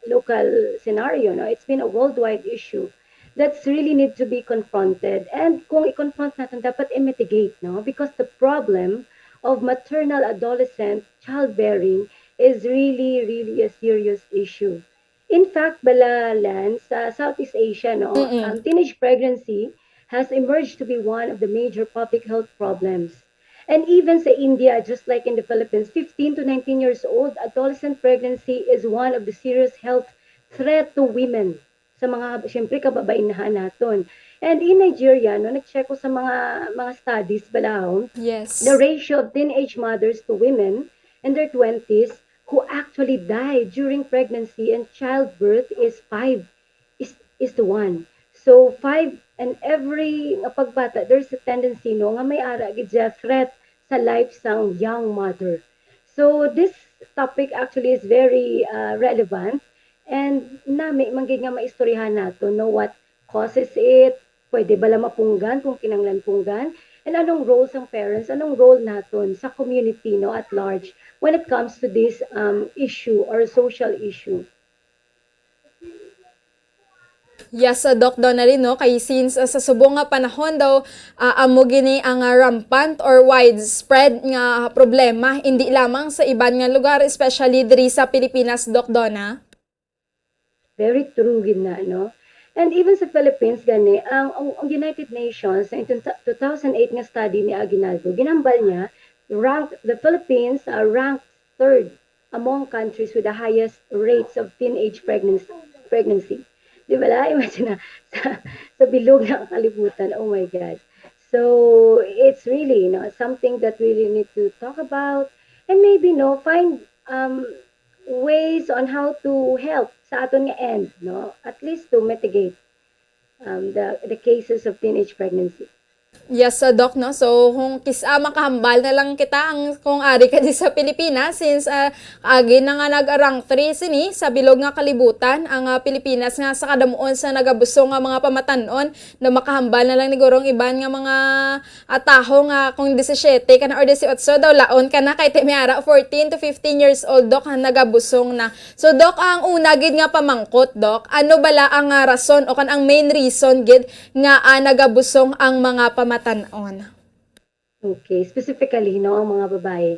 local scenario, no. It's been a worldwide issue that's really need to be confronted. And kung i-confront natin, dapat i-mitigate, no, because the problem of maternal adolescent childbearing is really a serious issue. In fact, balalan sa Southeast Asia, no, teenage pregnancy has emerged to be one of the major public health problems. And even sa India, just like in the Philippines, 15 to 19 years old, adolescent pregnancy is one of the serious health threat to women. Sa mga, siyempre, kababainahan naton. And in Nigeria, no, nag-check ko sa mga studies balahon, Yes. the ratio of teenage mothers to women in their 20s who actually die during pregnancy and childbirth is 5 is to 1. So 5 and every pagbata, there's a tendency no nga may ara gid siya threat sa life sang young mother. So this topic actually is very relevant and nami manggid nga maistoryahan nato no what causes it, pwede bala mapunggan kung kinanglan punggan, and anong role sang parents, anong role naton sa community no at large when it comes to this issue or social issue. Yes, Doc daw na rin, no? Kay since sa subong nga panahon daw, amo gini ang rampant or widespread nga problema, hindi lamang sa iban nga lugar, especially diri sa Pilipinas, Doc Donna. Very true gid na, no? And even sa Philippines, gani, ang United Nations, in 2008 nga study ni Aguinaldo, ginambal niya, the Philippines are ranked third among countries with the highest rates of teenage pregnancy. Di ba la? Imagine na, sa bilog ng kalibutan. Oh my God. So, it's really, something that really need to talk about and maybe, find ways on how to help sa aton nga end, at least to mitigate the cases of teenage pregnancy. Yes, Doc, no? So, kung makahambal na lang kita kung ari ka di sa Pilipinas since agi na nga nag-rank 3 sini sa bilog nga kalibutan ang Pilipinas nga sa kadamuon sa nagabusong nga mga pamatanon na makahambal na lang ni gurong iban nga mga taho nga kung 17 ka na or 18 daw laon ka na kay temiara 14 to 15 years old, Doc, nagabusong na. So, Doc, ang una gid nga pamangkot, Doc, ano bala ang rason o ang main reason gid nga nagabusong ang mga pamatanon? Okay, specifically, ang mga babae.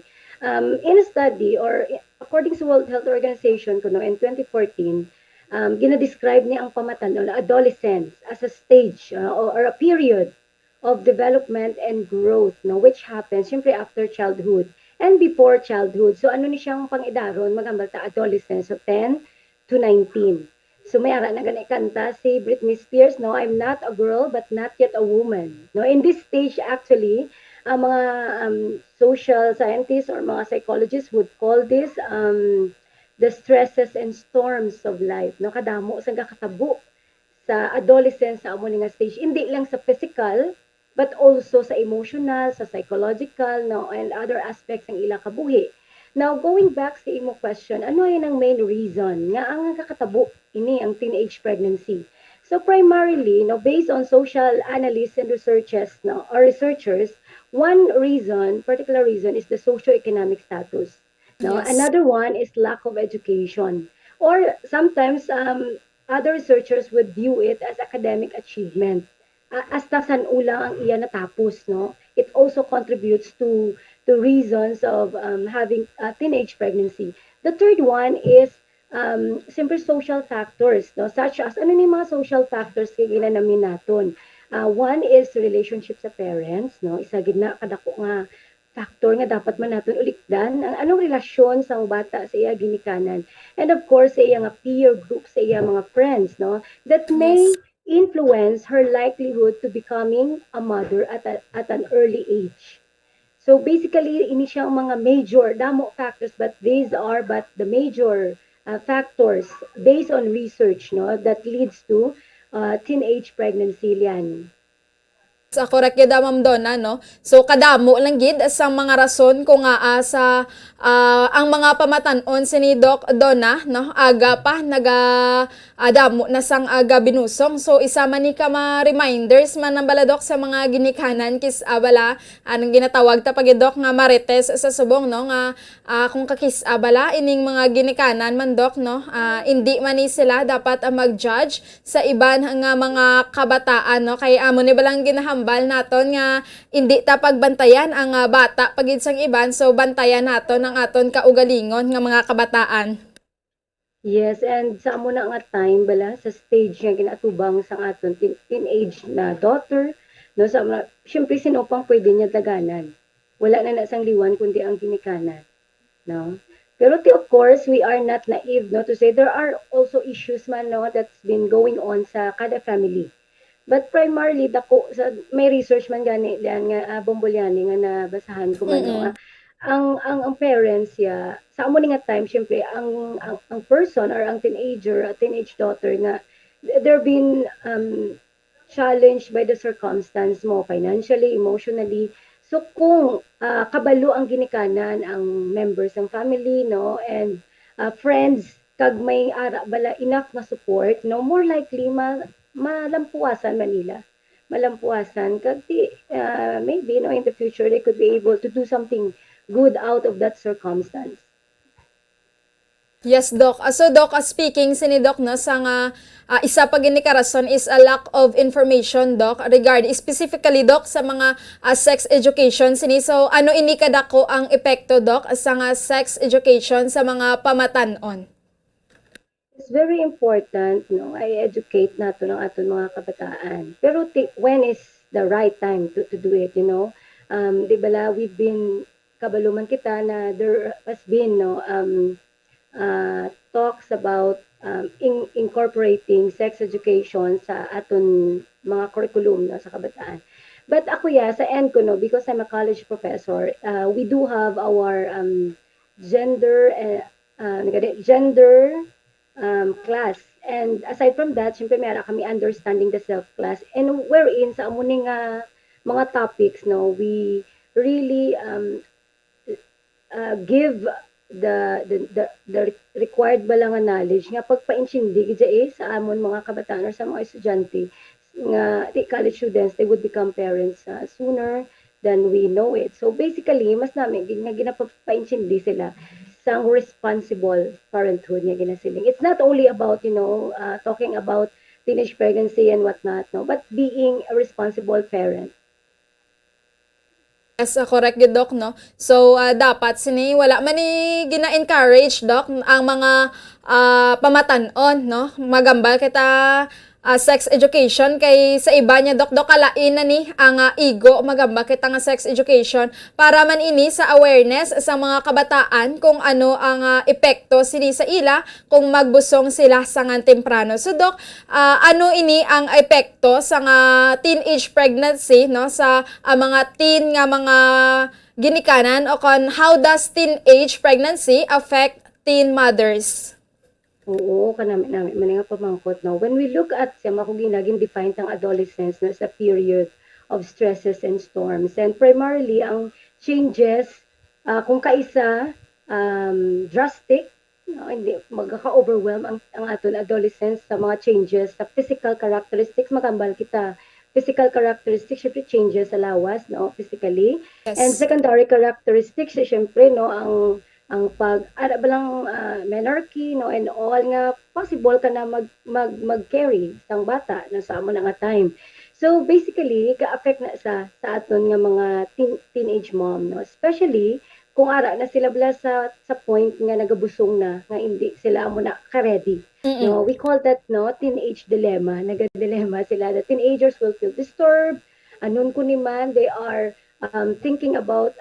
In a study, or according to World Health Organization, in 2014, ginadescribe niya ang pamatanon, adolescence, as a stage or a period of development and growth, which happens, syempre, after childhood and before childhood. So, ano ni siyang pang-idaron, magambal ta adolescence, so 10 to 19. So may ara na ganay kanta si Britney Spears, I'm not a girl but not yet a woman. In this stage actually, mga social scientists or mga psychologists would call this the stresses and storms of life. Kadamo sa kakatabo sa adolescence sa amo nga stage, hindi lang sa physical but also sa emotional, sa psychological, and other aspects ng ilang kabuhi. Now, going back sa imo question, ano yun ang main reason nga ang kakatabo ini ang teenage pregnancy? So primarily, based on social analysts and researchers, one reason, particular reason, is the socioeconomic status. No, Yes. another one is lack of education, or sometimes other researchers would view it as academic achievement. Hasta saan ulang ang iya natapos, no? It also contributes to reasons of having teenage pregnancy. The third one is simple social factors, no? Such as, ano ni mga social factors kay ginanamin naton? One is relationship sa parents, no? Isa gid na kadako nga factor nga dapat man naton ulikdan ang anong relasyon sa bata sa iya ginikanan. And of course, sa iya nga peer group, sa iya mga friends, no? That may influence her likelihood to becoming a mother at an early age. So basically, ini siya ang mga major, damo factors, but these are but the major factors based on research, no, that leads to teenage pregnancy, Lian. Sa correct yun Ma'am Donna, no? So, kadamo lang gid sa mga rason kung nga sa ang mga pamatanon ni Doc Donna, no? Aga pa, damo na sang aga binusong. So, isa man ni ka reminders man ng baladok sa mga ginikanan kis abala, anong ginatawag ta pagidok nga marites sa subong, no? Nga kung kakis abala, ining mga ginikanan man, Doc, no? Hindi man ni sila dapat mag-judge sa iban nga mga kabataan, no? Kaya amo ni balang ginahambal naton nga hindi ta pagbantayan ang bata pagid sang iban, so bantayan naton ang aton kaugalingon nga mga kabataan. Yes, and sa amo na nga time bala sa stage nga ginatubang sa aton teenage na daughter, no, sa syempre sino pang pwede niya daganan. Wala na sang liwan kundi ang ginikanan, no. Pero of course, we are not naive, no, to say there are also issues man, no, that's been going on sa kada family. But primarily may research man gani diyan nga Bombolyani nga nabasahan ko man, no, ang parents sa amo ni nga time syempre ang person or ang teenage daughter nga they're been challenged by the circumstance mo financially, emotionally. So kung kabalo ang ginikanan ang members ng family, no, and friends kag may ara bala enough na support, no, more likely malampuasan Manila. Malampuasan kag maybe, no, in the future they could be able to do something good out of that circumstance. Yes, Doc. So, Doc, speaking sini Doc, no, sa nga isa pa gini ka rason is a lack of information, Doc, regarding specifically, Doc, sa mga sex education sini. So, ano ini kadako ang epekto, Doc, sa nga sex education sa mga pamatanon? It's very important, no, I educate nato ng aton mga kabataan. Pero when is the right time to do it, you know? Di bala, we've been kabaluman kita na there has been, no, talks about incorporating sex education sa aton mga curriculum, no, sa kabataan. But ako sa end ko, no, because I'm a college professor, we do have our gender class. And aside from that, syempre meron kami understanding the self class, and wherein sa amuning mga topics, no, we really give the required balang knowledge nga pagpaintindi gid sa amon mga kabataan or sa mga estudyante nga college students, they would become parents sooner than we know it. So basically, mas namin nga ginapaintindi sila sang responsible parenthood nga ginasiling. It's not only about, you know, talking about teenage pregnancy and whatnot, no, but being a responsible parent. Yes, correct yun, Doc, no? So, dapat wala man ni gina-encourage, Doc, ang mga pamatanon, no? Magambal kita sex education kay sa iba niya, Doc, kalain na ni ang igo, magamba kita nga sex education para man ini sa awareness sa mga kabataan kung ano ang epekto sini sa ila kung magbusong sila sa nga temprano. So, Doc, ano ini ang epekto sa nga teenage pregnancy, no, sa mga teen nga mga ginikanan, o kon how does teenage pregnancy affect teen mothers? Oo, kanami nga pamangkot, no. When we look at siya makuginagin defined ang adolescence, no, sa period of stresses and storms, and primarily ang changes kung kaisa drastic no, hindi magkaka-overwhelm ang aton adolescents sa mga changes sa physical characteristics. Magambal kita. Physical characteristics, syempre changes sa lawas, no, physically. And Yes. secondary characteristics, syempre, no, ang balang menarche, no, and all nga possible ka na mag-carry sang bata na sa amo na nga time. So basically, ka-affect na sa aton nga mga teenage mom, no, especially kung ara na sila bala sa point nga nagabusong na nga hindi sila amo na ka-ready. No, we call that, no, teenage dilemma. Naga-dilemma sila. The teenagers will feel disturbed. Anon ko ni man, they are thinking about,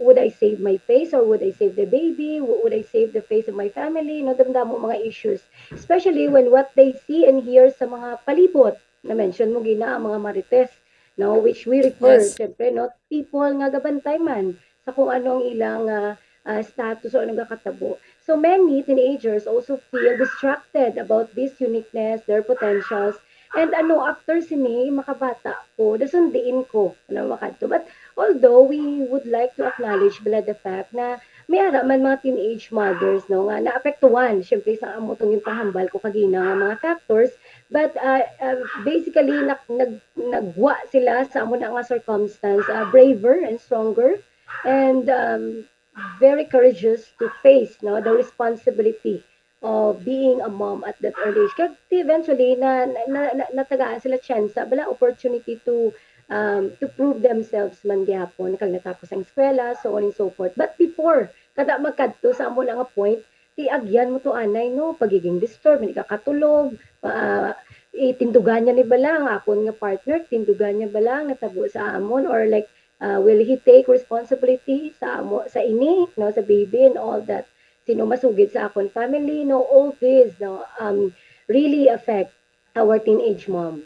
would I save my face or would I save the baby? Would I save the face of my family? No, damdamo mga issues. Especially when what they see and hear sa mga palibot. Na-mention mo gina ang mga marites, no, which we refer, Yes. syempre, no, people nga gabantay man sa kung anong ilang status o anong kakatabo. So many teenagers also feel distracted about this uniqueness, their potentials, and after sini makabata ko, dasundiin ko makadto. But although we would like to acknowledge bala the fact na may ara man mga teenage mothers, no, nga naapektuhan syempre sa amo tong yung pahambal ko kagina nga mga factors, but basically nagwa sila sa amo na nga circumstance, braver and stronger, and very courageous to face, no, the responsibility of being a mom at that early age. Kaya eventually natagaan sila chance bala opportunity to prove themselves man gyapon kag natapos ang eskwela, so on and so forth. But before kada magkadto sa amo na nga point, ti agyan mo to anay, no, pagiging disturbed, hindi ka katulog, itindugan niya ni balang akon nga partner, tindugan niya balang natabo sa amon, or like will he take responsibility sa ini, no, sa baby and all that, sino masugid sa akon family, no, all this, no, really affect our teenage mom.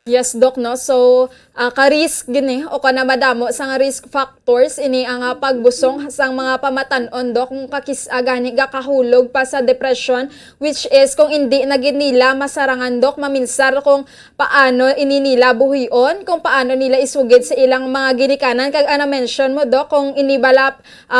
Yes, Doc, no? So, ka-risk gini o kana madamo sa nga risk factors ini ang pagbusong sang mga pamatan-on, Doc, kung gani gakahulog pa sa depression, which is kung hindi na nila masarangan, Doc, maminsar kung paano ini nila buhion, kung paano nila isugid sa ilang mga ginikanan. Kag mention mo, Doc, kung inibala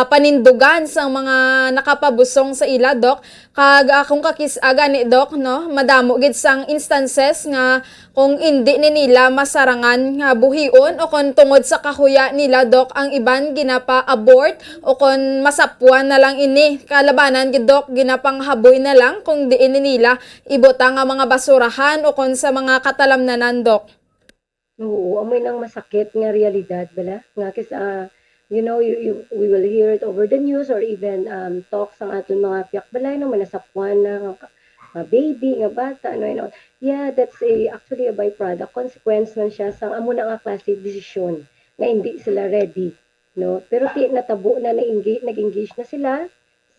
panindugan sang mga nakapabusong sa ila, Doc, kag kung gani, Doc, no, madamo gid sang instances nga kung hindi ni nila masarangan nga buhion o kung tungod sa kahuya nila, Doc, ang iban ginapa-abort o kung masapuan na lang ini kalabanan gid, Doc, ginapanghaboy na lang kung diin ni nila ibutang nga mga basurahan o kung sa mga katalamnanan, Doc. Oo, amoy nang masakit nga realidad bala nga kisa we will hear it over the news or even talk sa aton mga piyak balay no manasapuan na nga baby, nga bata, yeah, that's actually a byproduct. Consequence man siya sa amo na nga klase desisyon na hindi sila ready, no? Pero natabo na nag-engage na sila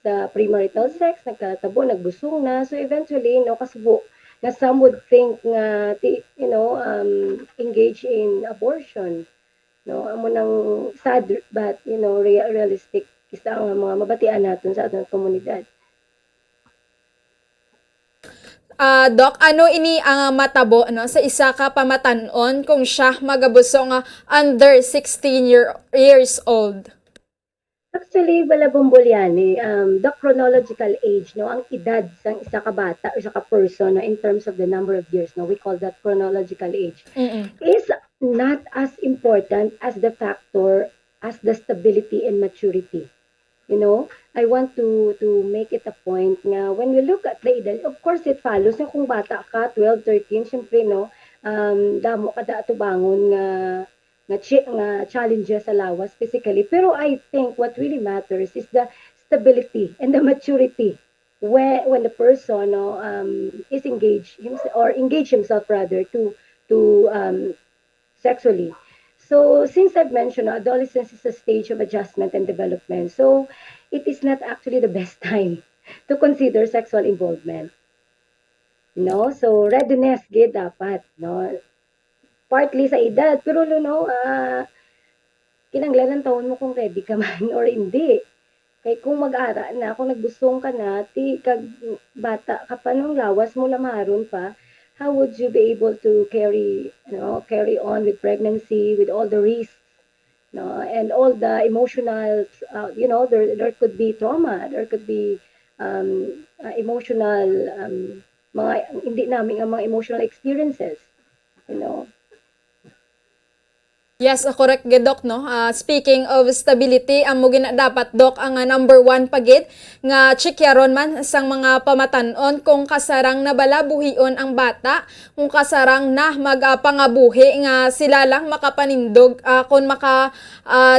sa premarital sex, nagkatabo, nagbusong na. So eventually, no, kasubo na some would think nga, engage in abortion. No, amo nang sad but, realistic isa ang mga mabatian natin sa ating komunidad. Doc, ano ini ang matabo, no, sa isa ka pamatan-on kung siya magabuso nga under 16 years old? Actually, wala bombolyani, the chronological age, no, ang edad sang isa ka bata or isa ka person, no, in terms of the number of years, no, we call that chronological age, is not as important as the factor as the stability and maturity. I want to make it a point nga when we look at the edad, of course it follows na kung bata ka 12, 13, syempre, no, damo kada atubangon nga challenges sa lawas physically, pero I think what really matters is the stability and the maturity when the person, no, is engage himself rather to sexually. So since I've mentioned, adolescence is a stage of adjustment and development, so it is not actually the best time to consider sexual involvement. So readiness gid dapat, no, partly sa edad, pero kinanglan taon mo kung ready ka man or hindi. Kay kung mag-ara na, kung nagbusong ka na, kag bata ka pa nung lawas mo lamaron pa, how would you be able to carry on with pregnancy, with all the risks, and all the emotional, there could be trauma, there could be emotional, mga hindi namin ang mga emotional experiences, you know. Yes, correct gid Dok, no. Speaking of stability, amo gina dapat Dok ang number one pagid nga chikyaron man sang mga pamatan-on kung kasarang nabalabuhion ang bata, kung kasarang na magpangabuhi nga sila lang makapanindog kung maka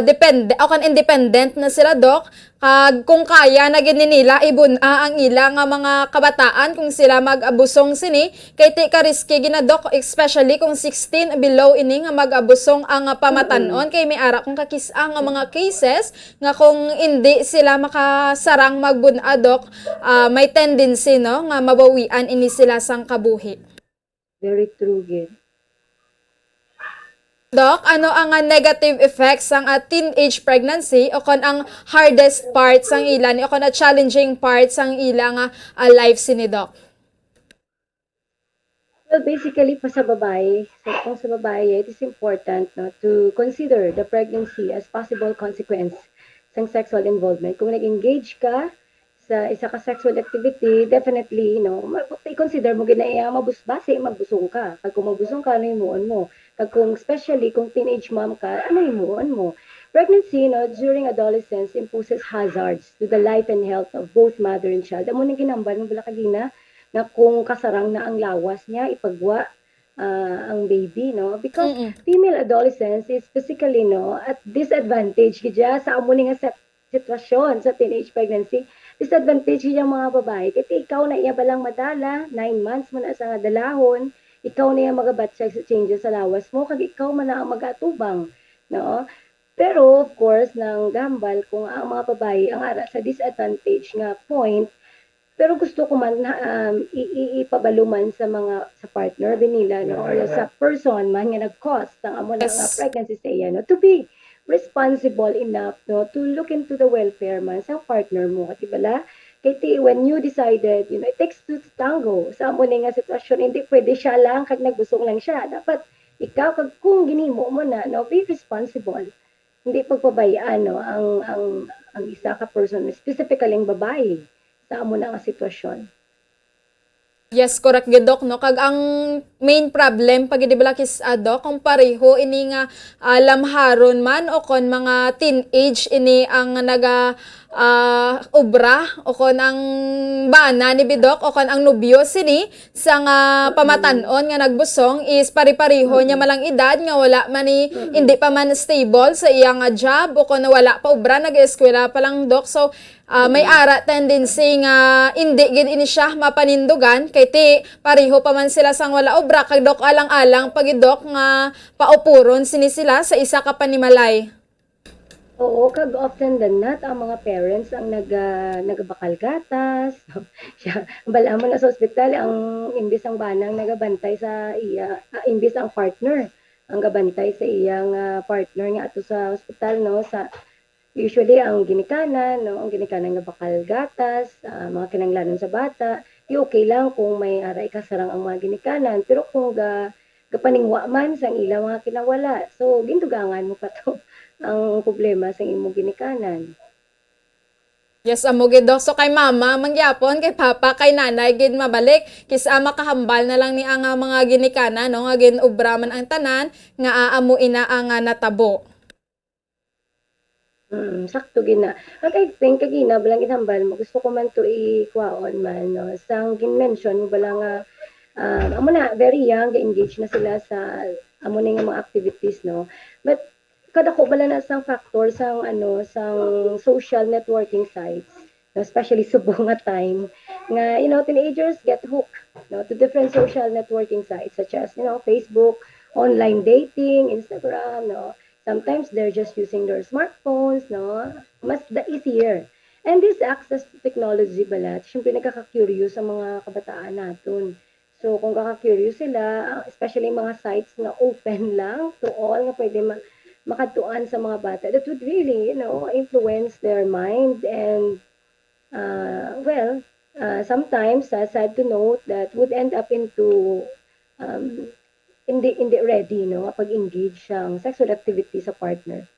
depende o kan independent na sila Dok. Kung kaya na gini nila ibun-a ang ila nga mga kabataan kung sila mag-abusong sini kay ti ka risky gina Dok, especially kung 16 below ini nga mag-abusong ang pamatan-on kay may ara kung kakis-a nga mga cases nga kung hindi sila makasarang magbun-a Dok, may tendency no nga mabawian ini sila sang kabuhi. Very true, gid. Dok, ano ang negative effects ng teenage pregnancy o kon ang hardest parts ang ilan o kon challenging parts ang ilang life sini Doc? Well, basically, sa babae, it is important no, to consider the pregnancy as possible consequence ng sexual involvement. Kung nag-engage ka sa isa ka sexual activity, definitely, i-consider mo ginaya mabusbase, magbusong ka. Pag kung magbusong ka, ano yung mo? Kung especially kung teenage mom ka, ano yung mo? Pregnancy, during adolescence, imposes hazards to the life and health of both mother and child. Amo nang ginambal mo bala kagina na kung kasarang na ang lawas niya, ipagwa ang baby, no? Because female adolescence is physically, at disadvantage kaya sa amo nga sitwasyon sa teenage pregnancy. Disadvantage yung mga babae. Kasi ikaw na iya balang madala, 9 months mo na sa dalahon, ikaw na yung magabatsyag sa changes sa lawas mo, kag ikaw man na ang mag-atubang, no? Pero, of course, nang gambal kung ang mga babae ang ara sa disadvantage nga point, pero gusto ko man ipabaluman sa partner binila, no? Or sa person man nga nag-cause ng amo ng pregnancy sa iya, no? To be responsible enough, no? To look into the welfare man sa partner mo, at bala? Kaya when you decided, it takes two to tango. Sa amo nga sitwasyon, hindi pwede siya lang, kag nagbusong lang siya. Dapat ikaw, kag kung ginimo mo na, no, be responsible. Hindi pagpabayaan, no, ang isa ka person, specifically ang babae, sa amo nga sitwasyon. Yes, correct gid Doc, no. Kag ang main problem pag di bala kis Doc, kung pareho ini nga lamharon man o kon mga teenage ini ang naga obra o kon ang bana ni Bidok o kon ang nobyo sini sa nga pamatan-on nga nagbusong is pari-pareho niya malang edad nga wala man ni hindi pa man stable sa iyang job o kon wala pa obra nag-eskwela pa lang Doc. So may ara tendency nga hindi gid ini siya mapanindugan kay ti pareho pa man sila sang wala obra kag Dok alang-alang pag Dok nga paupuron sini sila sa isa ka panimalay. Oo, kag often than not, ang mga parents ang nagabakal gatas. Siya, bala mo na sa ospital, ang imbis ang banang nagabantay sa iya, imbis ang partner, ang gabantay sa iyang partner nga ato sa ospital, no? Usually, ang ginikanan, no? Ang ginikanan nga bakal gatas, mga kinanglanon sa bata, okay lang kung may aray kasarang ang mga ginikanan, pero kung gapaningwa man sang ilang mga kinawala, so gintugangan mo pa to ang problema sa imong ginikanan. Yes, amo gid Doc. So kay mama mangyapon, kay papa, kay nanay gid mabalik kis makahambal na lang ni ang mga ginikana no nga ginobra man ang tanan nga aamo ina ang natabo. Sakto gina. I think kagina balang ginhambal mo gusto ko man to i-kwaon man no. Sang gin-mention mo bala nga amo na very young, engage na sila sa amo na nga mga activities no. But kada ko bala na sang factor sang sang social networking sites, no, especially subong nga time nga teenagers get hooked no to different social networking sites such as Facebook, online dating, Instagram, no. Sometimes they're just using their smartphones, no. Mas the easier. And this access to technology bala, syempre nagkaka-curious sa mga kabataan naton. So kung kaka-curious sila, especially mga sites na open lang to all nga pwede makatuan sa mga bata, that would really, influence their mind and, sometimes, sad to note, that would end up into, hindi ready, pag-engage siyang sexual activity sa partner.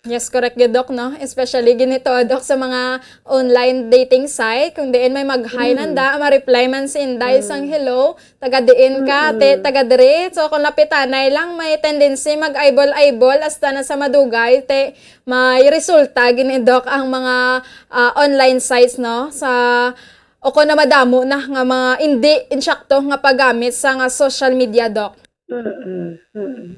Yes, correct gid Dok, no? Especially ginito, Dok, sa mga online dating site, kung diin may mag-hi nanda, ma-reply man si Inday sang hello, taga diin ka, taga dire. So, kung lapitanay lang, may tendency mag-eyeball-eyeball, hasta na sa madugay, may resulta, gini Dok, ang mga online sites, no? O kung na madamo na nga mga hindi insyakto nga paggamit sa nga social media, Dok.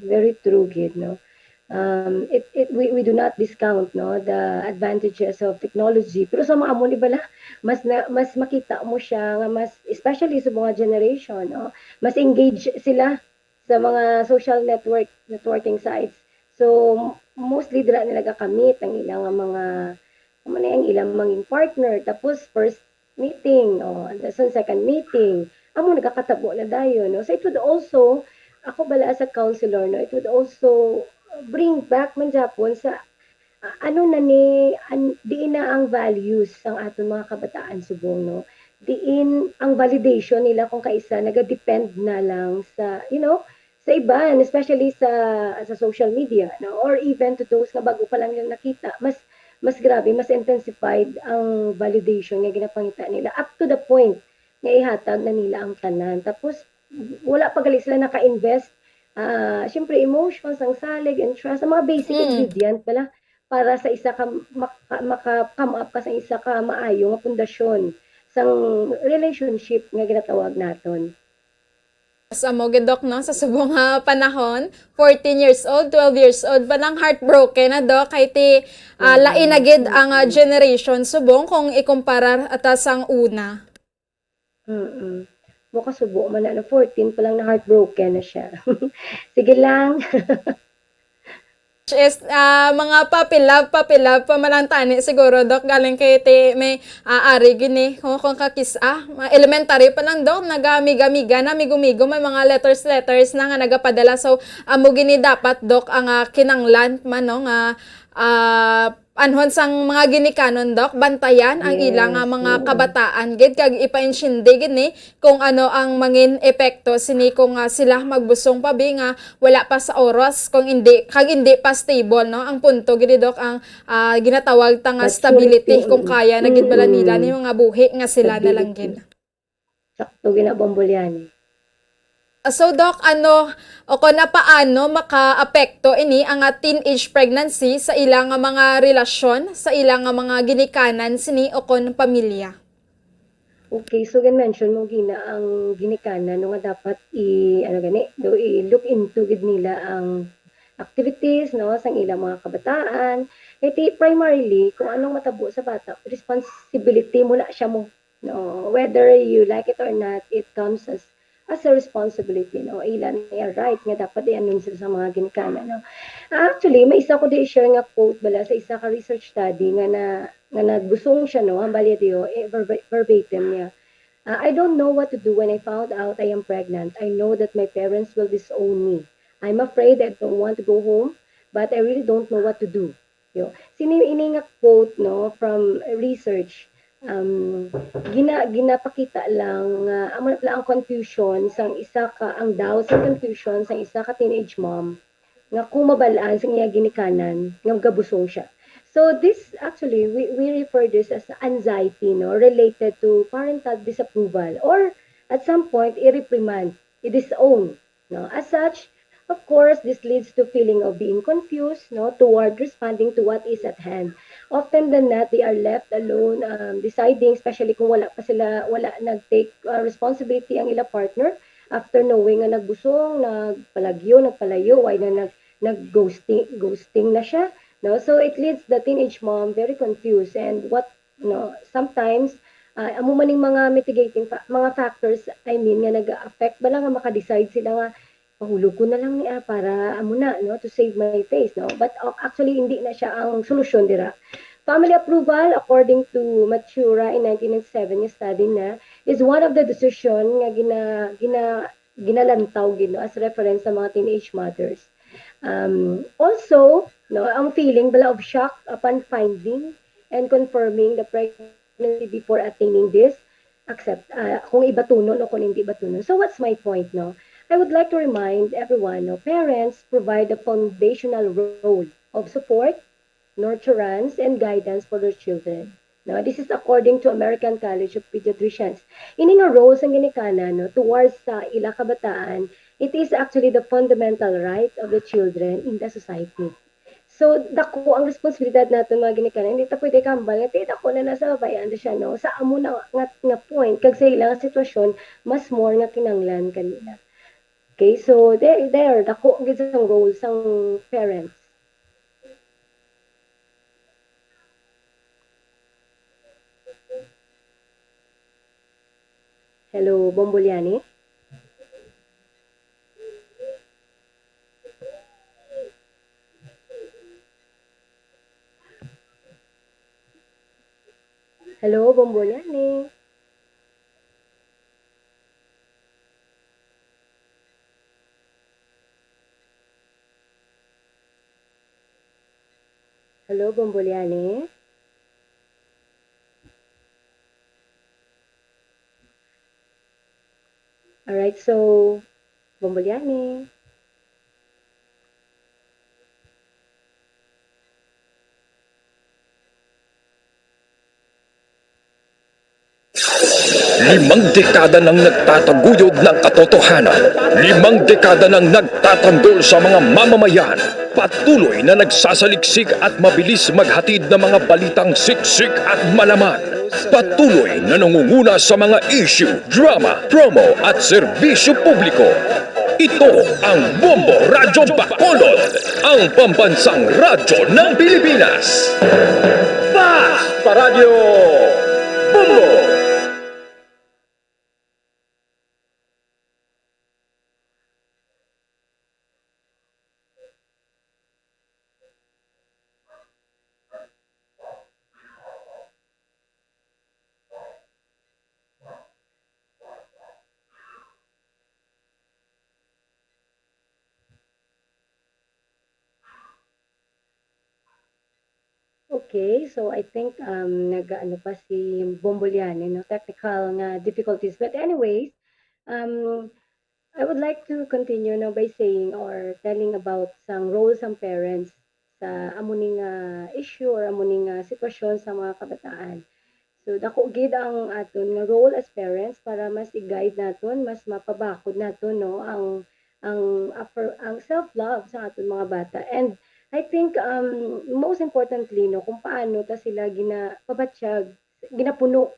Very true, Gid, no? We do not discount, no, the advantages of technology, pero sa mga amo ni bala mas makita mo siya nga mas, especially sa mga generation, no, mas engage sila sa mga social networking sites. So mostly dira nila gakamit ang ilang ang ilang mga partner, tapos first meeting, second meeting amo nagakatabo na dayon, no. So it would also, ako bala as a counselor, no, it would also bring back man Japon sa diin na ang values sang aton mga kabataan subong, no. Diin ang validation nila kung kaisa naga-depend na lang sa sa iban, especially sa social media, no, or even to those nga bago pa lang yung nakita, mas grabe, mas intensified ang validation nga ginapangita nila up to the point nga ihatag na nila ang tanan, tapos wala pa gali sila naka-invest. Siyempre, emotions, ang salig, and trust, ang mga basic ingredient pala para sa isa ka maka-come up ka sa isa ka maayo nga pundasyon sa relationship nga ginatawag naton. Sa mo Dok, no, sa subong panahon, 14 years old, 12 years old, pa nang heartbroken na Dok, kay lain na gid ang generation subong kung ikumpara atas ang una. Mukha subo man na 14 pa lang na heartbroken na siya. Sige lang. Is mga papilab pa malantani siguro Dok, galing kay may ari gini kung kakisa elementary pa lang Dok, nagamiga-miga na migumigo, may mga letters na nga nagapadala. So amo gini dapat Dok ang kinanglan man, no, nga anhon sang mga ginikanon Dok, bantayan ang ilang mga kabataan gid kag ipa-insyende gini kung ano ang mangin epekto sini kung sila magbusong pa nga wala pa sa oras, kung hindi pa stable, no, ang punto gid Dok ang ginatawag tang stability, kung kaya na gid bala nila ni mga buhi nga sila na lang gid. Sakto ginabombolyan. So Doc, paano maka-apekto ini ang teenage pregnancy sa ilang mga relasyon, sa ilang mga ginikanan sini o kon pamilya? Okay, so mention mo gina ang ginikanan nga dapat i-look into gid nila ang activities, no, sang ilang mga kabataan. Iti primarily kung anong matabo sa bata, responsibility mo na siya mo, no, whether you like it or not, it comes as a responsibility, no. Ilan niya right nga dapat i-anon sila sa mga ginikanan, no. Actually, may isa ko di share nga quote bala sa isa ka research study nga nagbusong siya, no, ang balya verbatim niya. I don't know what to do when I found out I am pregnant. I know that my parents will disown me. I'm afraid I don't want to go home, but I really don't know what to do. Ini nga quote, no, from research. Ginapakita lang ang confusion sang isa ka confusion sang isa ka teenage mom nga kung mabalaan sa iya ginikanan nga gabusong siya. So this actually we refer this as anxiety, no, related to parental disapproval, or at some point i-reprimand, i-disown, no. As such, of course, this leads to feeling of being confused, no, toward responding to what is at hand. Often than not, they are left alone, deciding, especially kung wala nag-take responsibility ang ila partner after knowing nga nagbusong, nagpalayo, why na nag-ghosting na siya, no? So it leads the teenage mom very confused, and sometimes amo maning mga mitigating mga factors, nga nag-affect bala nga maka-decide sila nga pahulog ko na lang niya para no, to save my face, no. But actually hindi na siya ang solusyon dira. Family approval, according to Matura in 1997 yung study na, is one of the decision nga ginalantaw as reference sa mga teenage mothers. Also, no, ang feeling bala of shock upon finding and confirming the pregnancy before attaining this, kung ibatunon o kung hindi ibatunon. So what's my point, no? I would like to remind everyone, no, parents provide a foundational role of support, nurturance, and guidance for their children. No, this is according to American College of Pediatricians. Ini nga roles ang ginikana no towards sa ila kabataan, it is actually the fundamental right of the children in the society. So, dako ang responsibilidad natin mga ginikanan. Hindi ta pwede kambal. Nga dako na nasa babayan siya, no? Sa amo na nga point, kag sa ilang sitwasyon, mas more nga kinanglan kanila. Okay, so there, dako ang gisang role sang parents. Hello, Bombolyani? Hello, Bombolyani? Hello, Bombolyani? Alright, so, Bombolyani. Limang dekada nang nagtataguyod ng katotohanan. 5 dekada nang nagtatanggol sa mga mamamayan. Patuloy na nagsasaliksik at mabilis maghatid ng mga balitang siksik at malaman. Patuloy na nangunguna sa mga issue, drama, promo at serbisyo publiko. Ito ang Bombo Radyo Bacolod, ang pambansang radyo ng Pilipinas. Basta Radio Bombo! Okay, so I think nag-ano pa si Bombolyani, no, technical nga difficulties. But anyways, I would like to continue no by saying or telling about some roles ng parents sa amuning issue or amuning sitwasyon sa mga kabataan. So dako gid ang aton nga role as parents para mas i-guide naton, mas mapabakod naton no ang self-love sa aton mga bata. And I think most importantly no kung paano ta sila ginapabatsyag, ginapuno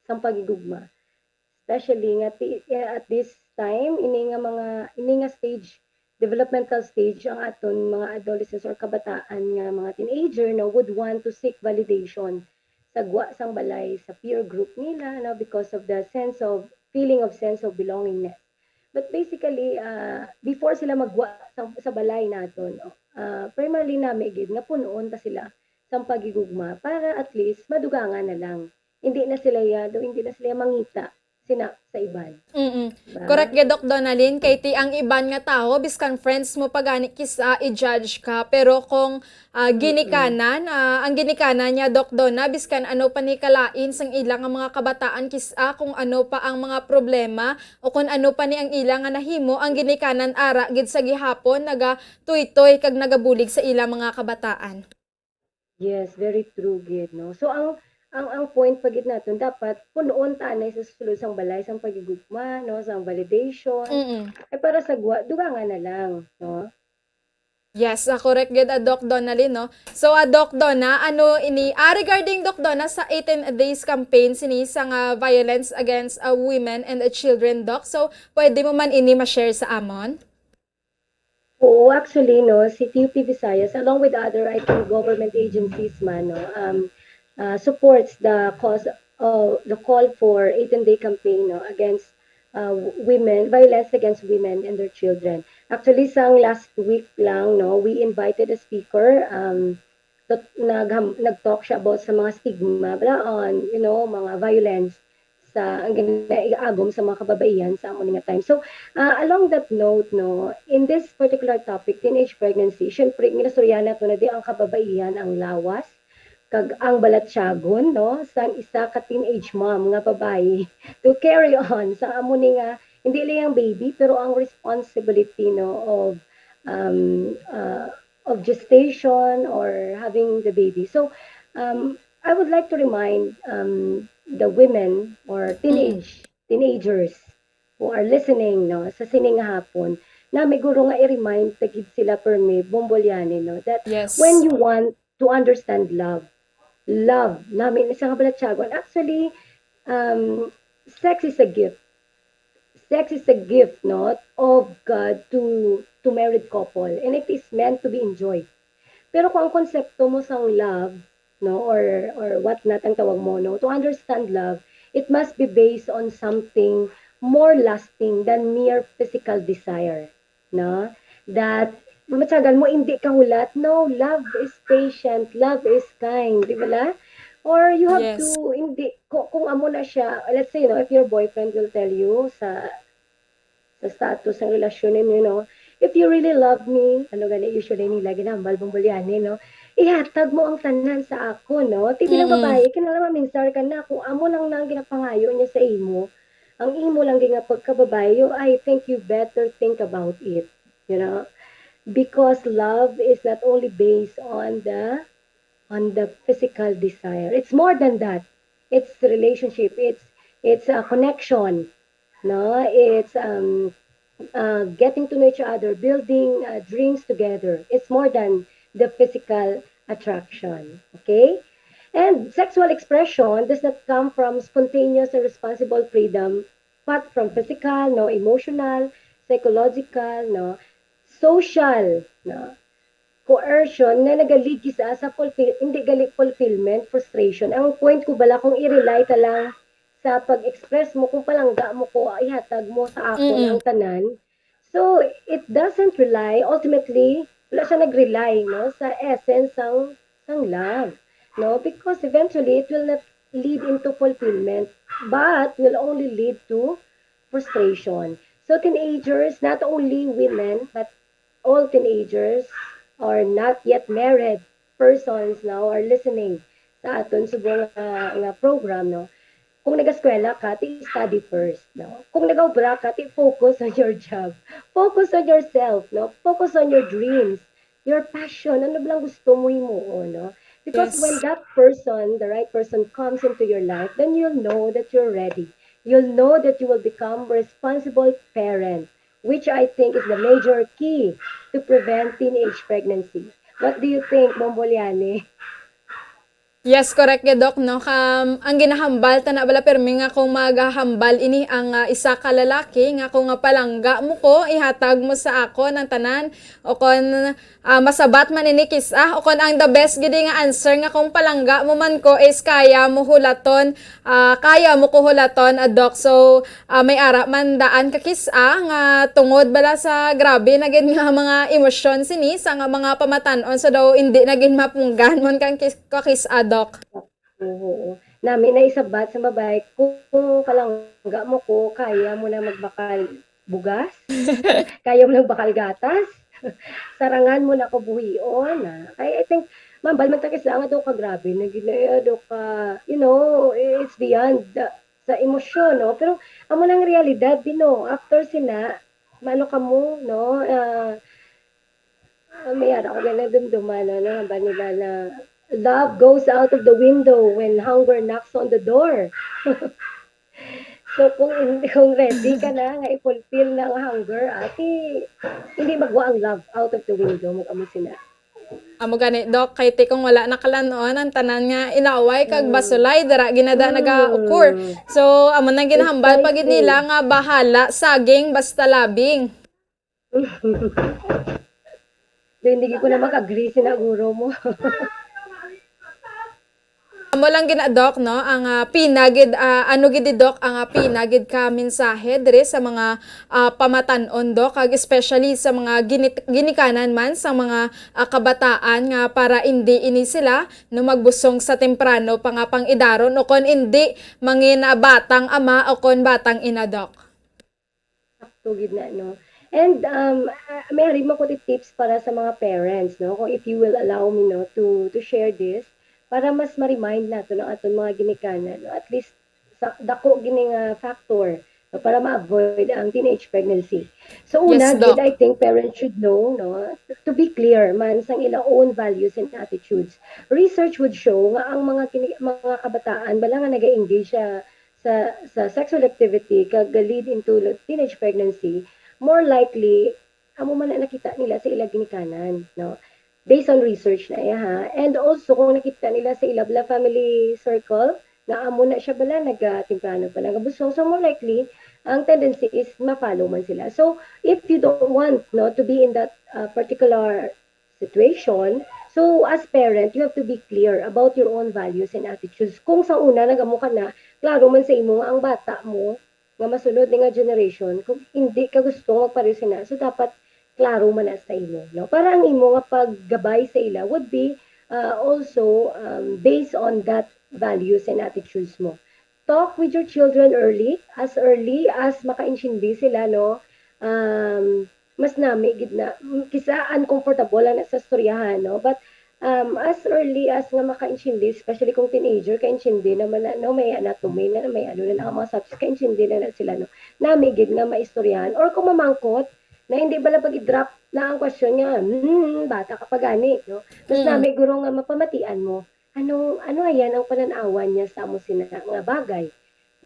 sa pagigugma. Especially nga at this time ini nga stage, developmental stage ang aton mga adolescents or kabataan nga mga teenager no would want to seek validation sa sang balay sa peer group nila no because of the feeling of sense of belongingness. But basically before sila magwa sa balay naton primarily na gid nga punoon ta sila sa pagigugma para at least madugangan na lang. Hindi na sila mangita sa iban. Diba? Correct gid Doc Donalyn, kay ti ang iban nga tao biskan friends mo pagani kisa i-judge ka pero kung ginikanan ang ginikanan niya Doc Donna biskan ano pa ni kalain sang ilang nga mga kabataan kisa kung ano pa ang mga problema o kung ano pa ni ang ilang nga nahimo ang ginikanan ara gid sa gihapon naga tuytoy kag nagabulig sa ilang mga kabataan. Yes, very true gid no. So ang point pagid naton dapat punoon ta na sa sulod sang balay sang pagigugma no sang validation ay para sa dugangan na lang no. Yes, correct gid Doc Donalyn no. So Doc Donna ano ini regarding Doc Donna sa 18 days campaign sini sang violence against women and children Doc. So pwede mo man ini ma-share sa amon? Oo, actually no si TUP Visayas along with other I think government agencies man no supports the call for 18-day campaign no, against violence against women and their children. Actually, sang last week lang, no, we invited a speaker. Nag-talk siya about sa mga stigma on, mga violence sa ang ginaagom sa mga kababaihan sa among nga time. So, along that note, no, in this particular topic, teenage pregnancy, syempre, ginasuryana to na di ang kababaihan ang lawas, kag ang balatsyagon no sang isa ka teenage mom nga babae to carry on sa amo ni nga hindi lang ang baby pero ang responsibility no of of gestation or having the baby. So I would like to remind the women or teenagers who are listening no sa sining hapon na may guro nga i-remind tagid sila per me Bombolyani no that Yes. when you want to understand love namin isang kabalatsagon actually sex is a gift. Sex is a gift not of God to married couple and it is meant to be enjoyed. Pero kung ang konsepto mo sang love no or what not ang tawag mo no to understand love, it must be based on something more lasting than mere physical desire, no? That matyagan mo hindi ka hulat. No, love is patient, love is kind, di ba la? Or you have Yes. to hindi kung amo na siya, let's say no, if your boyfriend will tell you sa status ng relasyon ninyo, no, if you really love me, ano gani usually nila ginambal Bombolyani, no, ihatag mo ang tanan sa ako, no? Tibi ng babae, kinala maminsar ka na kung amo lang nang ginapangayo niya sa imo. Ang imo lang nga pagkababae, I think you better think about it, you know? Because love is not only based on the physical desire. It's more than that. It's relationship. It's a connection, no? It's getting to know each other, building dreams together. It's more than the physical attraction. Okay? And sexual expression does not come from spontaneous and responsible freedom, but from physical, no, emotional, psychological, no, social, no, coercion na nagaligis sa hindi gali fulfillment, frustration. Ang point ko bala kung i-rely ka lang sa pag-express mo, kung palangga mo ko, ihatag mo sa ako ng tanan. So, it doesn't rely, ultimately, wala siya nag-rely, no, sa essence ng love. No, because eventually it will not lead into fulfillment, but will only lead to frustration. So teenagers, not only women, but all teenagers or not yet married persons now are listening sa aton subong nga program, no. Kung nag-eskwela ka, study first, no. Kung nag-obra ka, focus on your job. Focus on yourself, no. Focus on your dreams, your passion, ano blang gusto mo imo, no. Because Yes. when that person, the right person comes into your life, then you'll know that you're ready. You'll know that you will become responsible parent, which I think is the major key to prevent teenage pregnancy. What do you think, Bombolyani? Yes, correct ya, Doc, no? Ang ginahambal, tana bala permi nga kung maghahambal ini ang isa ka lalaki, nga kung palangga mo ko, ihatag mo sa ako ng tanan, o kung masabat man ini kisa, o kung ang the best gidi nga answer nga kung palangga mo man ko is kaya mo hulaton, Doc. So, may ara man daan ka kisa, nga tungod bala sa grabe, naging nga mga emosyon sini, sa nga mga pamatanon, so daw hindi naging mapunggan mo kang kisa, Doc. Oo. Namin na isabat sa babae, kung palangga mo ko, kaya mo na magbakal bugas? Kaya mo na magbakal gatas? Sarangan mo na ko buhion. I think, mambal man takis lang daw ka grabe, nagilaya daw ka, you know, it's beyond sa emosyon, no? Pero, amo lang realidad, no? After sina, mano ka mo, no? May ara ko ganun dumduman, no? Ba nila na, love goes out of the window when hunger knocks on the door. So kung ready ka na nga i-fulfill ng hunger, hindi magwa ang love out of the window mo kamo sina. Amo gani, Doc, kay ti kung wala nakalanon ang tanan nga inaway kag basulay dara ginada naga-occur. So amo nang ginahambal pagid nila nga bahala saging basta labing. Hindi ko na mag-agree sina guro mo. Amo lang gina, Doc, no, ang pinagid ano gid, Doc, ang pinagid ka mensahe dire sa mga pamatan-on, Doc, kag especially sa mga ginikanan man sa mga kabataan nga para hindi ini sila no magbusong sa temprano pa nga pang idaron o kon hindi mangin batang ama o kon batang ina, Doc. Tugid na, no. And may hari mo ko tips para sa mga parents, no, kung if you will allow me, no, to share this para mas ma-remind nato ng aton mga ginikanan, no? At least sa dako gining factor no, para ma-avoid ang teenage pregnancy. So Yes, una, Doc. I think parents should know, no, to be clear man sang ilang own values and attitudes. Research would show nga ang mga kabataan bala nga nag-engage sa sexual activity kag lead into teenage pregnancy, more likely amo man na nakita nila sa ilang ginikanan, no? Based on research na iya ha. And also kung nakita nila sa ilang family circle na amo na siya bala nagatimprano pa nagabusong, so more likely ang tendency is ma-follow man sila. So if you don't want no to be in that particular situation, so as parent you have to be clear about your own values and attitudes. Kung sa una nagamo ka na klaro man sa imo nga ang bata mo nga masunod ni nga generation, kung hindi ka gusto magpareho na, so dapat klaro man na sa imo, no? Para ang imo nga paggabay sa ila would be also based on that values and attitudes mo. Talk with your children early as maka-intindi sila, no? Mas nami gid na kisa uncomfortable lang na sa storyahan, no? But as early as nga maka-intindi, especially kung teenager, ka-intindi naman na, no, may anatomy na, may ano na mga subjects, ka-intindi na sila, no? Nami gid nga maistoryahan. Or kung mamangkot, na hindi bala pag i-drop na ang question niya, bata ka pa gani, no? Mas nami guro nga mapamatian mo. Ano ayan ang pananawan niya sa amo sina nga bagay,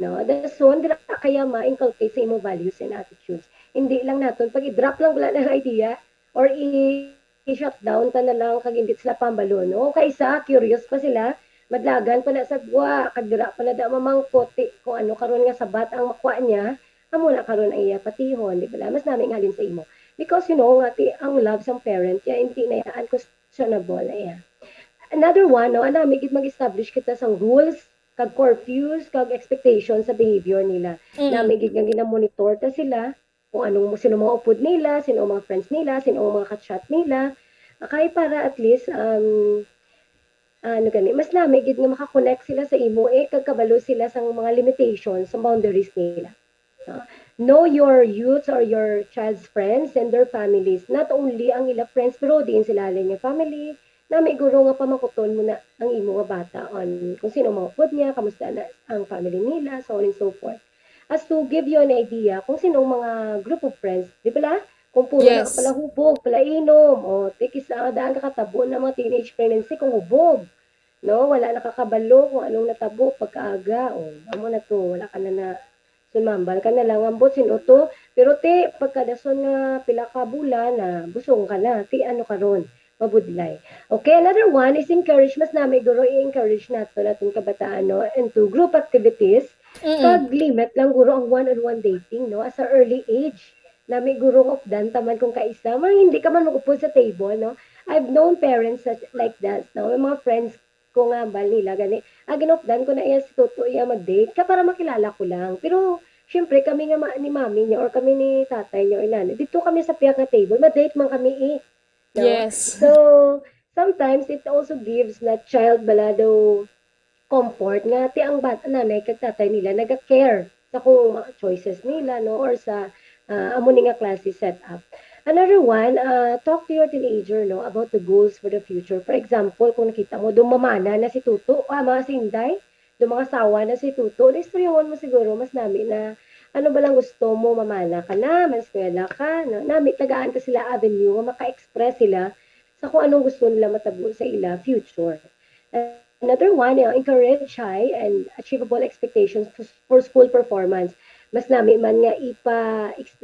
no? So dira kaya ma-inculcate sa imo values and attitudes. Hindi lang naton pag i-drop lang wala na idea or i-shut down ta na lang kag hindi sila pambalo, no? Kaysa curious pa sila, madlagan pa na sa gwa, kadira pa na da mamangkoti kung ano karon nga sabat ang makuha niya, amo na karon ay patihon, di ba? Mas namin halin sa imo. Because you know, ang love sa parent, hindi na yan questionable na yan. Another one, no, anami gid mag-establish kita sang rules, kag curfews, kag expectations sa behavior nila. Nami gid nga gina-monitor ta sila kung sino mga upod nila, sino ang mga friends nila, sino ang mga ka-chat nila. Kaya para at least mas nami gid nga maka-connect sila sa imo kag kabalo sila sang mga limitations, sa boundaries nila. Know your youth or your child's friends and their families. Not only ang ila friends, pero din sila yung family. Na may guro nga pamakuton mo na ang imo nga bata on kung sino mga pod niya, kamusta na ang family nila, so on and so forth. As to give you an idea kung sino mga group of friends, di ba? Kung puro na pala hubog, pala inom, o tikis daan kakatabo ng mga teenage pregnancy kung hubog. No, wala nakakabalo kung anong natabo pagkaaga, o amo na to, wala ka na sumambal ka na lang ambot sinuto, pero pagkadason nga pila ka bulan na busong ka na, ano karon mabudlay. Okay, another one is encourage, mas nami guro i-encourage nato natong kabataan, no, into group activities. Kag limit lang guro ang one-on-one dating, no, as a early age. Nami guro of dan taman kung kaisa, hindi ka man magupo sa table, no. I've known parents like that, no, may mga friends ko nga bal nila gani. Ginopdan ko na iya si Toto iya mag-date ka para makilala ko lang. Pero syempre kami nga ni mami niya or kami ni tatay niya or nanay, dito kami sa piyak na table, ma-date man kami No? Yes. So, sometimes it also gives na child balado comfort nga ti ang bata nanay kag tatay nila naga-care sa kung mga choices nila, no, or sa amo ni nga klase setup. Another one, talk to your teenager, no, about the goals for the future. For example, kung nakita mo dumamana na si Tuto, mga sinday, mga sawa na si Tuto, istoryawan mo siguro mas nami na ano ba lang gusto mo, mamana ka na, manskwela ka, no? Nami, tagaan ka sila avenue, maka-express sila sa kung anong gusto nila matabo sa ila future. Another one, encourage high and achievable expectations for school performance. Mas nami man nga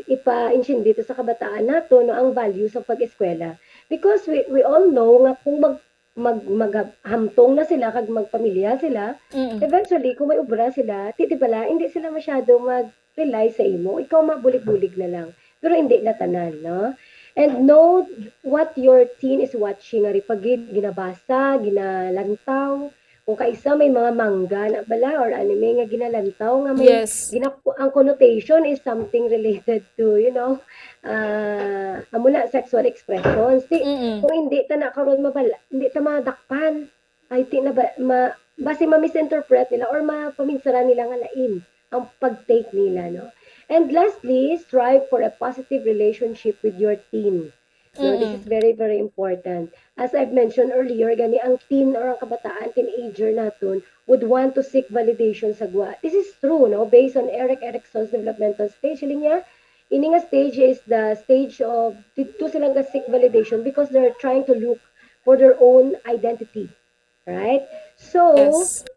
ipa-inshin dito sa kabataan nato, no, ang value sa pag-eskwela. Because we all know nga kung maghamtong na sila kag magpamilya sila, eventually kung may ubra sila, titibala hindi sila masyado mag-rely sa imo, ikaw mabulig-bulig na lang, pero hindi na tanan, no? And know what your teen is watching, nga ripagid ginabasa, ginalantaw, kung kaisa may mga mangga na bala or anime nga ginalantaw nga may ang connotation is something related to, you know, amo na sexual expressions. Kung hindi ta na karon mabala, hindi ta madakpan, ay ti na basi ma-misinterpret nila or mapaminsara nila nga lain ang pag-take nila, no. And lastly, strive for a positive relationship with your teen. No, this is very, very important. As I've mentioned earlier, gani ang teen or ang kabataan, teenager naton would want to seek validation sa gwa. This is true, no? Based on Eric Erickson's developmental stage, niya, ini nga stage is the stage of to silang seek validation because they're trying to look for their own identity. Right? So, Yes.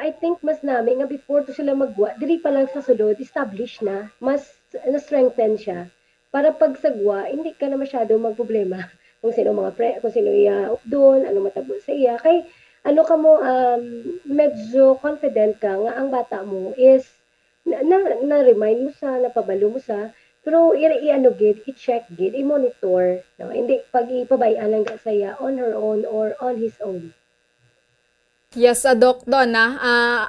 I think mas namin nga before to sila magwa, dili pa lang sa sulod, establish na, mas na-strengthen siya. Para pag sagwa, hindi ka na masyado magproblema kung sino kung sino iya doon, ano matabo sa iya. Kay ano ka mo, medyo confident ka nga ang bata mo is na-remind mo sa, napabalo mo sa, pero i-ano gid, i-check gid, i-monitor. No? Hindi pag ipabayaan lang sa iya on her own or on his own. Yes, Doc Donna,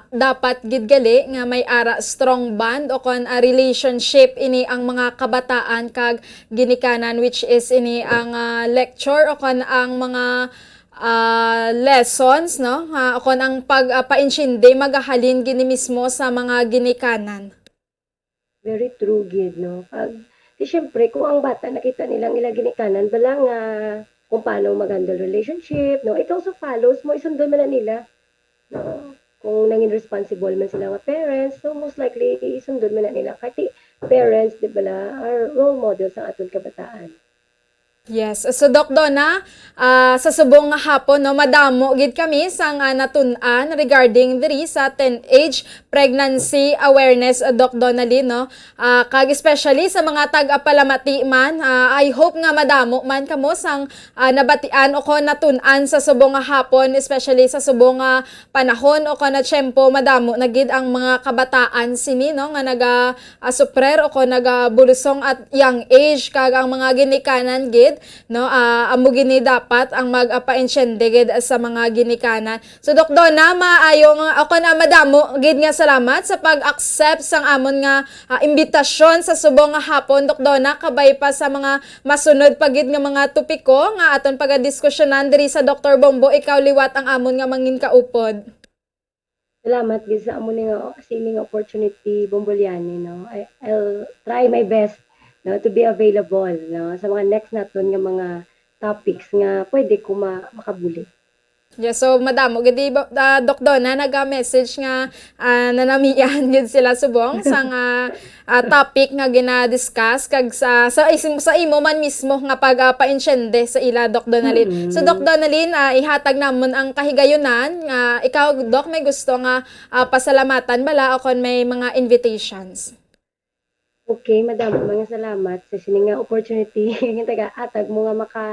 dapat gid gali nga may ara strong bond o kon a relationship ini ang mga kabataan kag ginikanan, which is ini ang lecture o kon ang mga lessons, no? O kon ang pagpainsyinde magahalin gini mismo sa mga ginikanan. Very true, gid, no? Siyempre, kung ang bata nakita nilang ilang ginikanan, bala nga kung paano mag-handle relationship, no? It also follows mo, isundon man na nila. No? Kung nanging responsible man sila nga parents, so most likely, isundon man na nila. Kasi parents, di bala, are role models sa atong kabataan. Yes. So, Doc Donna, sa subong nga hapon, no, madamo gid kami sa natun-an regarding diri sa 10-age pregnancy awareness, Doc Donnalyn, no? Kag especially sa mga tag-apalamati man, I hope nga madamo man kamo sang nabatian o ko natun-an sa subong nga hapon, especially sa subong nga panahon o ko na tiyempo, madamo na gid ang mga kabataan sini, no, nga naga-suprer o ko naga-bulusong at young age, kag ang mga ginikanan gid, no, amo gini dapat ang mag-painsyende gid sa mga ginikanan. So Doc Donna, maayong ako na madamo gid nga salamat sa pag-accept sang amon nga imbitasyon sa subong nga hapon, Doc Donna, kabay pa sa mga masunod pa gid nga mga topiko nga aton pagadiskusyonan diri sa Dr. Bombo. Ikaw liwat ang amon nga mangin kaupod. Salamat gid sa amon nga sining opportunity, Bomboliani, no. I'll try my best, no, to be available, no, sa mga next naton nga mga topics nga pwede ko makabuli. Yeah, so madamo gid Doc Donna naga-message nga nanamian gid sila subong sa nga topic nga gina-discuss kag sa imo man mismo nga pag-painsyende sa ila, Doc Donnalyn. So Doc Donnalyn, ihatag namon ang kahigayunan nga ikaw, Doc, may gusto nga pasalamatan bala o kon may mga invitations. Okay, madam, mga salamat sa sining nga opportunity nga taga-atag mo nga maka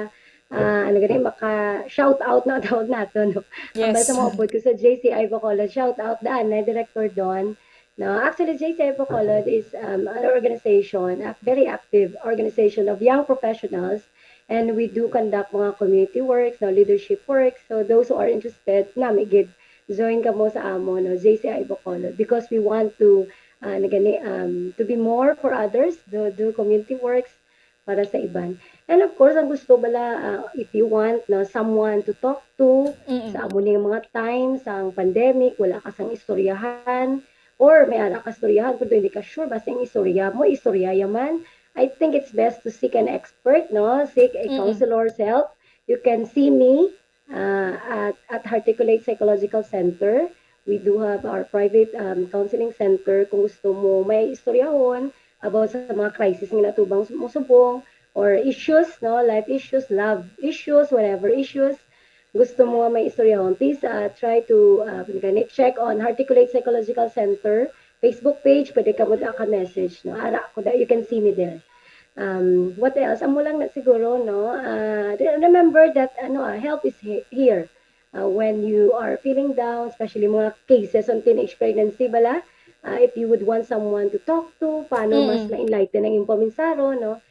shout out na tawag nato, no. Yes. Sa mga upod ko sa JCI Bacolod, shout out daan na Director Don. No, actually JCI Bacolod is an organization, a very active organization of young professionals, and we do conduct mga community works, no, leadership works. So those who are interested, nami gid join ka mo sa amo, no, JCI Bacolod, because we want to to be more for others, do community works para sa iban. And of course, ang gusto bala, if you want someone to talk to, sa amo ning mga times, ang pandemic, wala ka sang istoryahan, or may ara ka istoryahan, pero hindi ka sure, basta yung istorya mo, istorya yaman, I think it's best to seek an expert, no? Seek a counselor's help. You can see me at Articulate Psychological Center. We do have our private counseling center. Kung gusto mo may istoryahon about sa mga crisis nga natubang mo subong, or issues, no, life issues, love issues, whatever issues, gusto mo may istoryahon, please try to check on Articulate Psychological Center Facebook page. Pwede ka mo ka message, no, ara ko da, you can see me there. What else? Amo lang na siguro, no, remember that help is here. When you are feeling down, especially mga cases on teenage pregnancy bala, if you would want someone to talk to, paano mas ma-enlighten ang iyong paminsaro, no,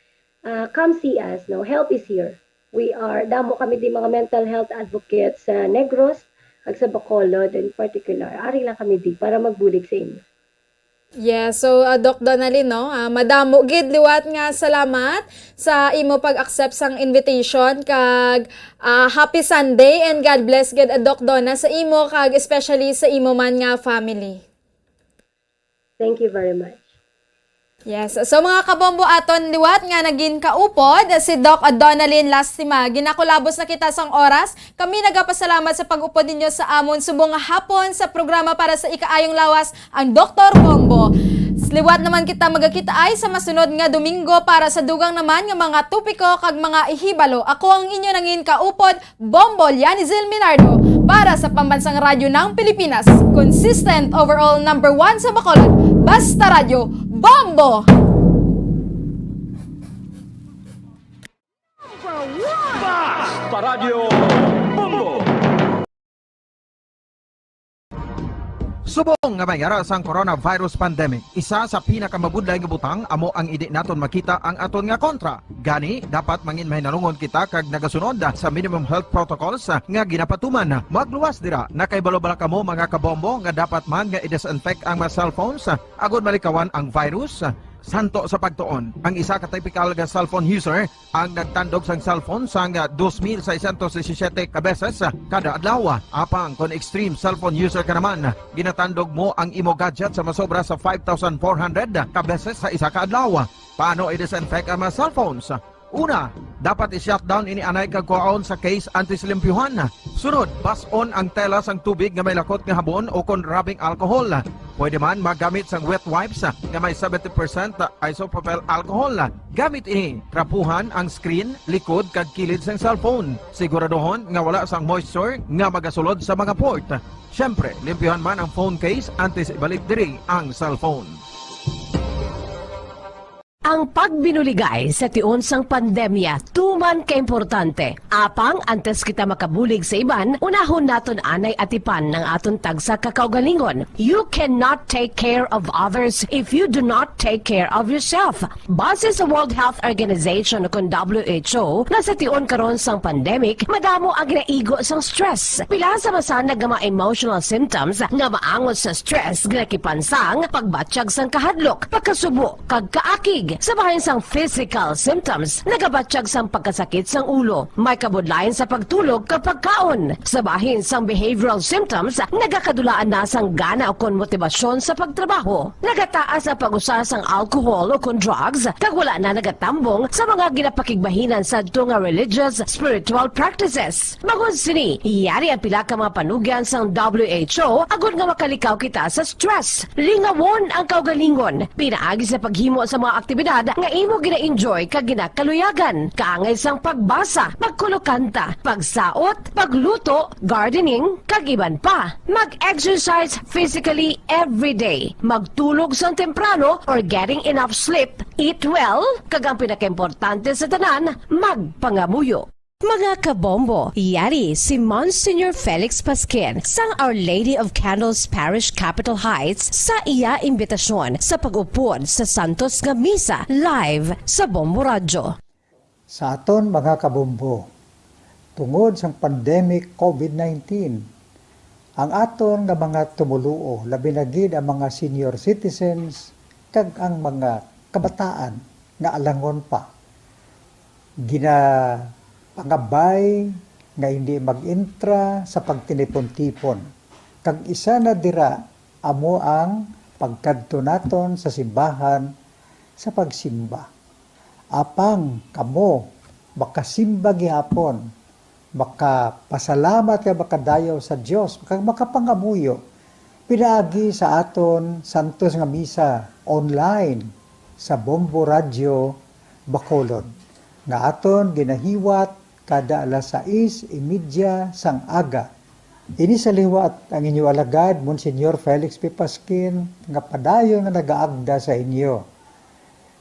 come see us, no, help is here. We are, damo kami di mga mental health advocates sa Negros, ag sa Bacolod in particular. Ari lang kami di para magbulig sa inyo. Yeah, so Doc Donnalyn, no, madamo gid liwat nga salamat sa imo pag-accept sang invitation, kag happy Sunday and God bless gid Doc Donna sa imo kag especially sa imo man nga family. Thank you very much. Yes. So mga kabombo aton liwat nga naging kaupod si Doc Donalyn Lastima. Ginakulabos na kita sang oras. Kami nagapasalamat sa pag-upod ninyo sa amon subong nga hapon sa programa para sa ikaayong lawas ang Dr. Bombo. Liwat naman kita magakita ay sa masunod nga Domingo para sa dugang naman nga mga tupiko kag mga ihibalo. Ako ang inyo nangin kaupod, Bombo Liani Zilminardo para sa Pambansang Radyo ng Pilipinas. Consistent overall number 1 sa Bacolod. Basta Radyo Bombo! Basta Radio Bombo! Subong nga mayara sang coronavirus pandemic, isa sa pinakamabudlay nga butang amo ang idi naton makita ang aton nga kontra. Gani dapat mangin mahinalungon kita kag nagasunod sa minimum health protocols nga ginapatuman. Magluwas dira na kay balo-bala kamo mga kabombo nga dapat man nga i-disinfect ang mga cellphones agud malikawan ang virus. Santo sa pagtuon, ang isa ka typical nga cellphone user ang nagtandog sang cellphone sang 2,617 ka beses kada adlaw. Apang kon extreme cellphone user ka naman, ginatandog mo ang imo gadget sa masobra sa 5,400 ka beses sa isa ka adlaw. Paano i-disinfect ang mga cellphones? Una, dapat i-shutdown ini anay kag kuhaon sa case anti-slimpyuhan. Sunod, bas-on ang tela sang tubig nga may lakot nga habon o kon rubbing alcohol. Pwede man magamit sang wet wipes nga may 70% isopropyl alcohol. Gamit ini, trapuhan ang screen, likod kag kilid sang cellphone. Siguraduhon nga wala sang moisture nga magasulod sa mga port. Syempre, limpyuhan man ang phone case antes ibalik diri ang cellphone. Ang pagbinuligay sa tiun sang pandemya, tuman kaimportante. Apang antes kita makabulig sa iban, unahon naton anay atipan ng aton tagsa kakaugalingon. You cannot take care of others if you do not take care of yourself. Base sa World Health Organization o WHO, na sa tiun karon sang pandemic, madamo ang ginaigo sang stress. Pila sa masanag nga mga emotional symptoms nga maangot sa stress ginakipansang pagbatsyag sang kahadlok, pagkasubo, kag kaakig. Sa bahin sang physical symptoms, nagabatsyag sang pagkasakit sang ulo, may kabudlayan sa pagtulog kapag kaon. Sa bahin sang behavioral symptoms, nagakadulaan na sang gana o kon motibasyon sa pagtrabaho. Nagataas ang pag-usa sang alcohol o kon drugs, kag wala na nagatambong sa mga ginapakigbahinan sa nga religious, spiritual practices. Bangod sini, iyari ang pila ka mga panugyan sang WHO agud nga makalikaw kita sa stress. Lingawon ang kaugalingon, pinaagi sa paghimo sa mga aktibidad nga imo gina-enjoy kag ginakaluyagan, kaangay sang pagbasa, pagkulokanta, pagsaot, pagluto, gardening, kag iban pa. Mag-exercise physically every day, magtulog sang temprano or getting enough sleep, eat well, kag ang pinakaimportante sa tanan, magpangamuyo. Mga kabombo, yari si Monsignor Felix Pasquin sang Our Lady of Candles Parish Capitol Heights sa iya imbitasyon sa pag-upod sa Santos nga Misa live sa Bombo Radyo. Sa aton mga kabombo, tungod sang pandemic COVID-19, ang aton nga mga tumuluo, labi na gid ang mga senior citizens kag ang mga kabataan nga alangon pa, pangabay nga hindi mag-intra sa pagtinipon-tipon. Kag isa na dira amo ang pagkadto naton sa simbahan sa pagsimba. Apang kamo makasimba gihapon, makapasalamat ka makadayaw sa Dios, kag makapangamuyo. Pinaagi sa aton Santos nga Misa online sa Bombo Radyo Bacolod. Nga aton ginahiwat kada alas 6:30 sang aga. Ini sa liwat ang inyo alagad, Monsignor Felix P. Pasquin, nga padayon nga nagaagda sa inyo.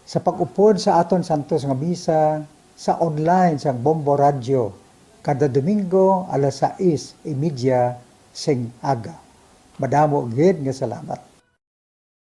Sa pag-upod sa aton Santos nga Misa, sa online sang Bombo Radio, kada Domingo alas 6:30 sing aga. Madamo gid nga salamat.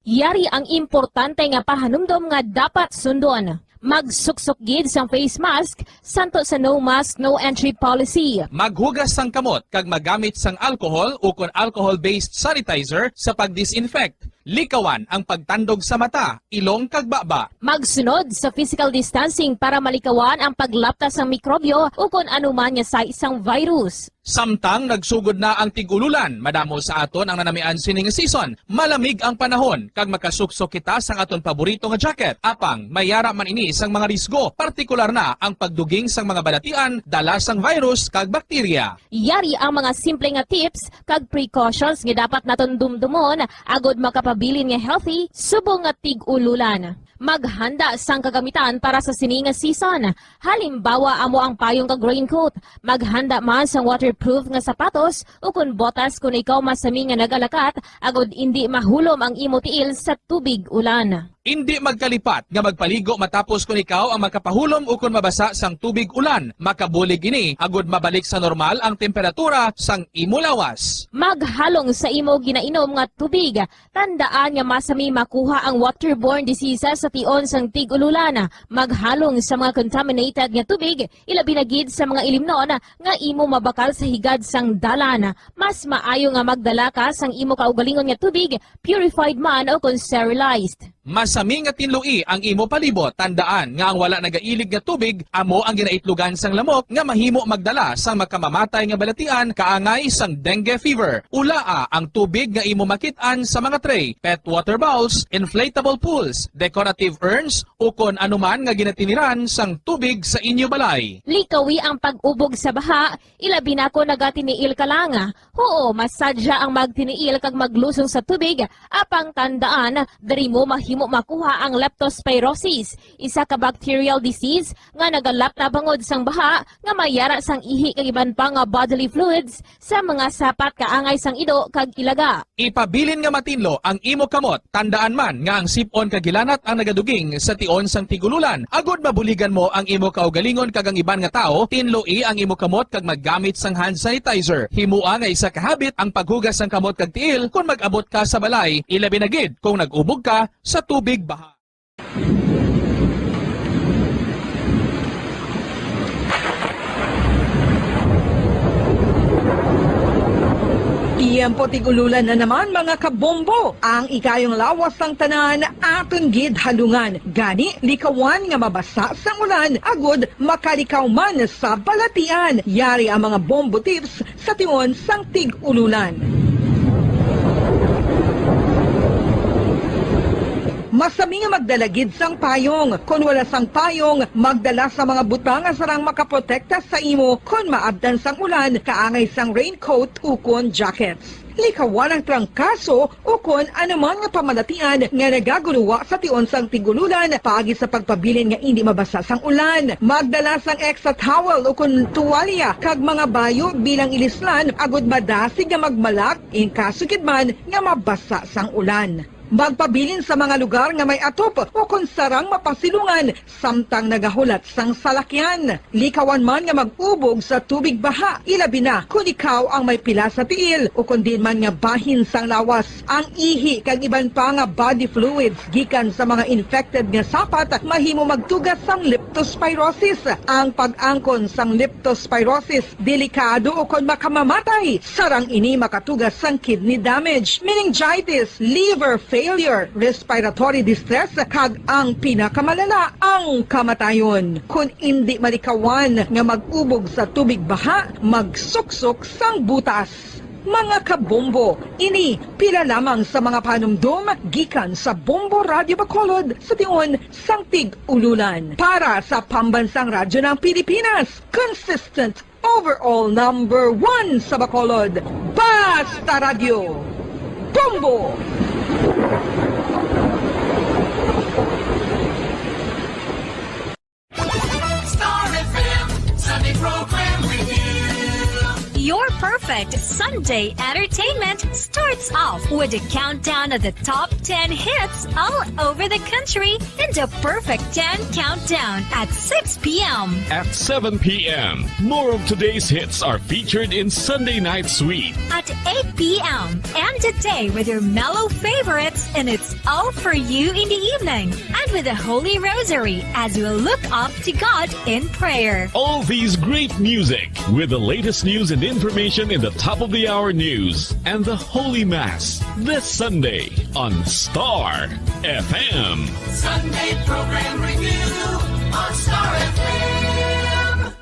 Yari ang importante nga pahanumdom nga dapat sundon. Magsuksok gid sang face mask, santo sa no mask, no entry policy. Maghugas sang kamot kag magamit sang alcohol o kon alcohol-based sanitizer sa pag-disinfect. Likawan ang pagtandog sa mata, ilong kag baba. Magsunod sa physical distancing para malikawan ang paglaptas ng mikrobyo o kung anuman nga sa isang virus. Samtang nagsugod na ang tig-ululan, madamo sa aton ang nanamian sining season. Malamig ang panahon kag makasuksok kita sang aton paborito nga jacket. Apang mayara man ini sang mga risgo, partikular na ang pagduging sang mga balatian dala sang virus kag bakterya. Yari ang mga simple nga tips kag precautions nga dapat naton dumdumon agod makapabilin nga healthy subong nga tig-ululan. Maghanda sang kagamitan para sa sining nga season. Halimbawa amo ang payong kag raincoat. Maghanda man sang waterproof nga sapatos o kun botas kung ikaw masami nga nagalakat agod hindi mahulom ang imo tiil sa tubig ulan. Hindi magkalipat nga magpaligo matapos kung ikaw ang makapahulom o kung mabasa sang tubig ulan. Makabulig ini agod mabalik sa normal ang temperatura sang imo lawas. Maghalong sa imo ginainom nga tubig. Tandaan nga masami makuha ang waterborne diseases sa tion sang tig-ululan. Maghalong sa mga contaminated nga tubig, ilabi na gid sa mga ilimnon nga imo mabakal sa higad sang dalan. Mas maayo nga magdala ka sang imo kaugalingon nga tubig, purified man o kung sterilized. Masami nga tinlui ang imo palibot. Tandaan nga ang wala nagailig nga tubig amo ang ginaitlugan sang lamok nga mahimo magdala sang makamamatay nga balatian kaangay sang dengue fever. Ulaa ang tubig nga imo makit-an sa mga tray, pet water bowls, inflatable pools, decorative urns o kon anuman nga ginatiniran sang tubig sa inyo balay. Likawi ang pag-ubog sa baha, ilabi na ko nagatiniil ka lang. Oo, masadya ang magtiniil kag maglusong sa tubig, apang tandaan, dari mo mahimo makuha ang leptospirosis, isa ka bacterial disease nga nagalap na bangod sang baha nga mayara sang ihi kag iban pa nga bodily fluids sa mga sapat kaangay sang ido kag ilaga. Ipabilin nga matinlo ang imo kamot. Tandaan man nga ang sipon kag gilanat ang nagaduging sa tion sang tigululan. Agod mabuligan mo ang imo kaugalingon kag ang iban nga tao, tinloi ang imo kamot kag maggamit sang hand sanitizer. Himua nga isa ka habit ang paghugas sang kamot kag tiil kung mag-abot ka sa balay, ilabi na gid kung nag-ubog ka sa tubig baha. Tiyempo tigululan na naman mga kabombo. Ang ikayong lawas ng tanan aton gid halungan. Gani likawan nga mabasa sa ulan agod makalikaw man sa balatian. Yari ang mga bombo tips sa tion sang tig-ululan. Masami nga magdalagid sang payong. Kung wala sang payong, magdala sa mga butang nga sarang makaprotekta sa imo kung maabdan sang ulan, kaangay sang raincoat ukon jackets. Likawan ang trangkaso o kung anuman nga pamalatian nga nagaguluwa sa tion sang tigululan paagi sa pagpabilin nga hindi mabasa sang ulan. Magdala sang extra towel o kung tuwalya kag mga bayo bilang ilislan agod madasig nga magmalak in kaso gid man nga mabasa sang ulan. Magpabilin sa mga lugar nga may atop o kung sarang mapasilungan samtang nagahulat sang salakyan. Likawan man nga mag-ubog sa tubig baha, ilabi na kung ikaw ang may pila sa tiil o kung din man nga bahin sang lawas. Ang ihi kag iban pa nga body fluids gikan sa mga infected nga sapat mahimo magtugas sang leptospirosis. Ang pag-angkon sang leptospirosis delikado o kung makamamatay. Sarang ini makatugas sang kidney damage, meningitis, liver failure, respiratory distress, kag ang pinakamalala, ang kamatayon. Kung hindi malikawan nga mag-ubog sa tubig baha, magsuksok sang butas. Mga kabombo, ini pila lamang sa mga panumdum gikan sa Bombo Radio Bacolod sa tion sang tig-ululan. Para sa Pambansang Radyo ng Pilipinas, consistent overall number 1 sa Bacolod, Basta Radio, Bombo! Star FM, Sunday program review. Your perfect Sunday entertainment starts off with a countdown of the top 10 hits all over the country in the Perfect 10 Countdown at 6 p.m. At 7 p.m., more of today's hits are featured in Sunday Night Sweet. At 8 p.m. End the day with your mellow favorites and it's all for you in the evening. And with the Holy Rosary as we look up to God in prayer. All these great music with the latest news and information in the top of the hour news and the Holy Mass this Sunday on Star FM. Sunday program review on Star FM.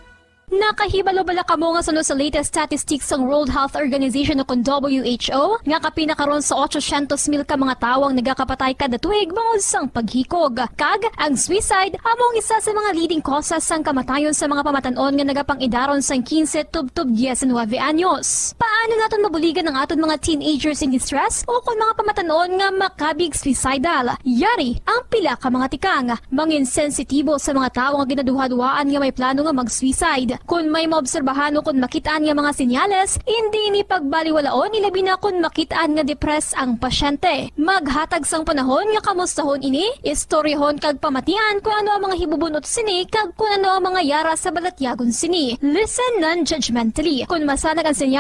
Nakahibalo bala kamo nga sunod sa latest statistics sa World Health Organization o kung WHO nga kapinakaron sa 800,000 ka mga tawang nagakapatay kada tuig bangod sang paghikog. Kag ang suicide among isa sa mga leading causes sang kamatayon sa mga pamatanon nga nagapangidaron sang 15 tub 19 anyos. Paano naton mabuligan ang aton mga teenagers in distress o kung mga pamatanon nga makabig suicidal? Yari ang pila ka mga tikang mangin sensitibo sa mga tawo nga ginaduha-duhaan nga may plano nga mag-suicide. Kung may maobserbahan o kung makitaan nga mga senyales, hindi ni pagbaliwalaon ilabi na kung makitaan nga depress ang pasyente. Maghatag sang panahon nga kamustahon ini, istoryahon kag pamatian kung ano ang mga hibubunot sini kag kung ano ang mga yara sa balatyagon sini. Listen non-judgmentally. Kung masanag ang senyales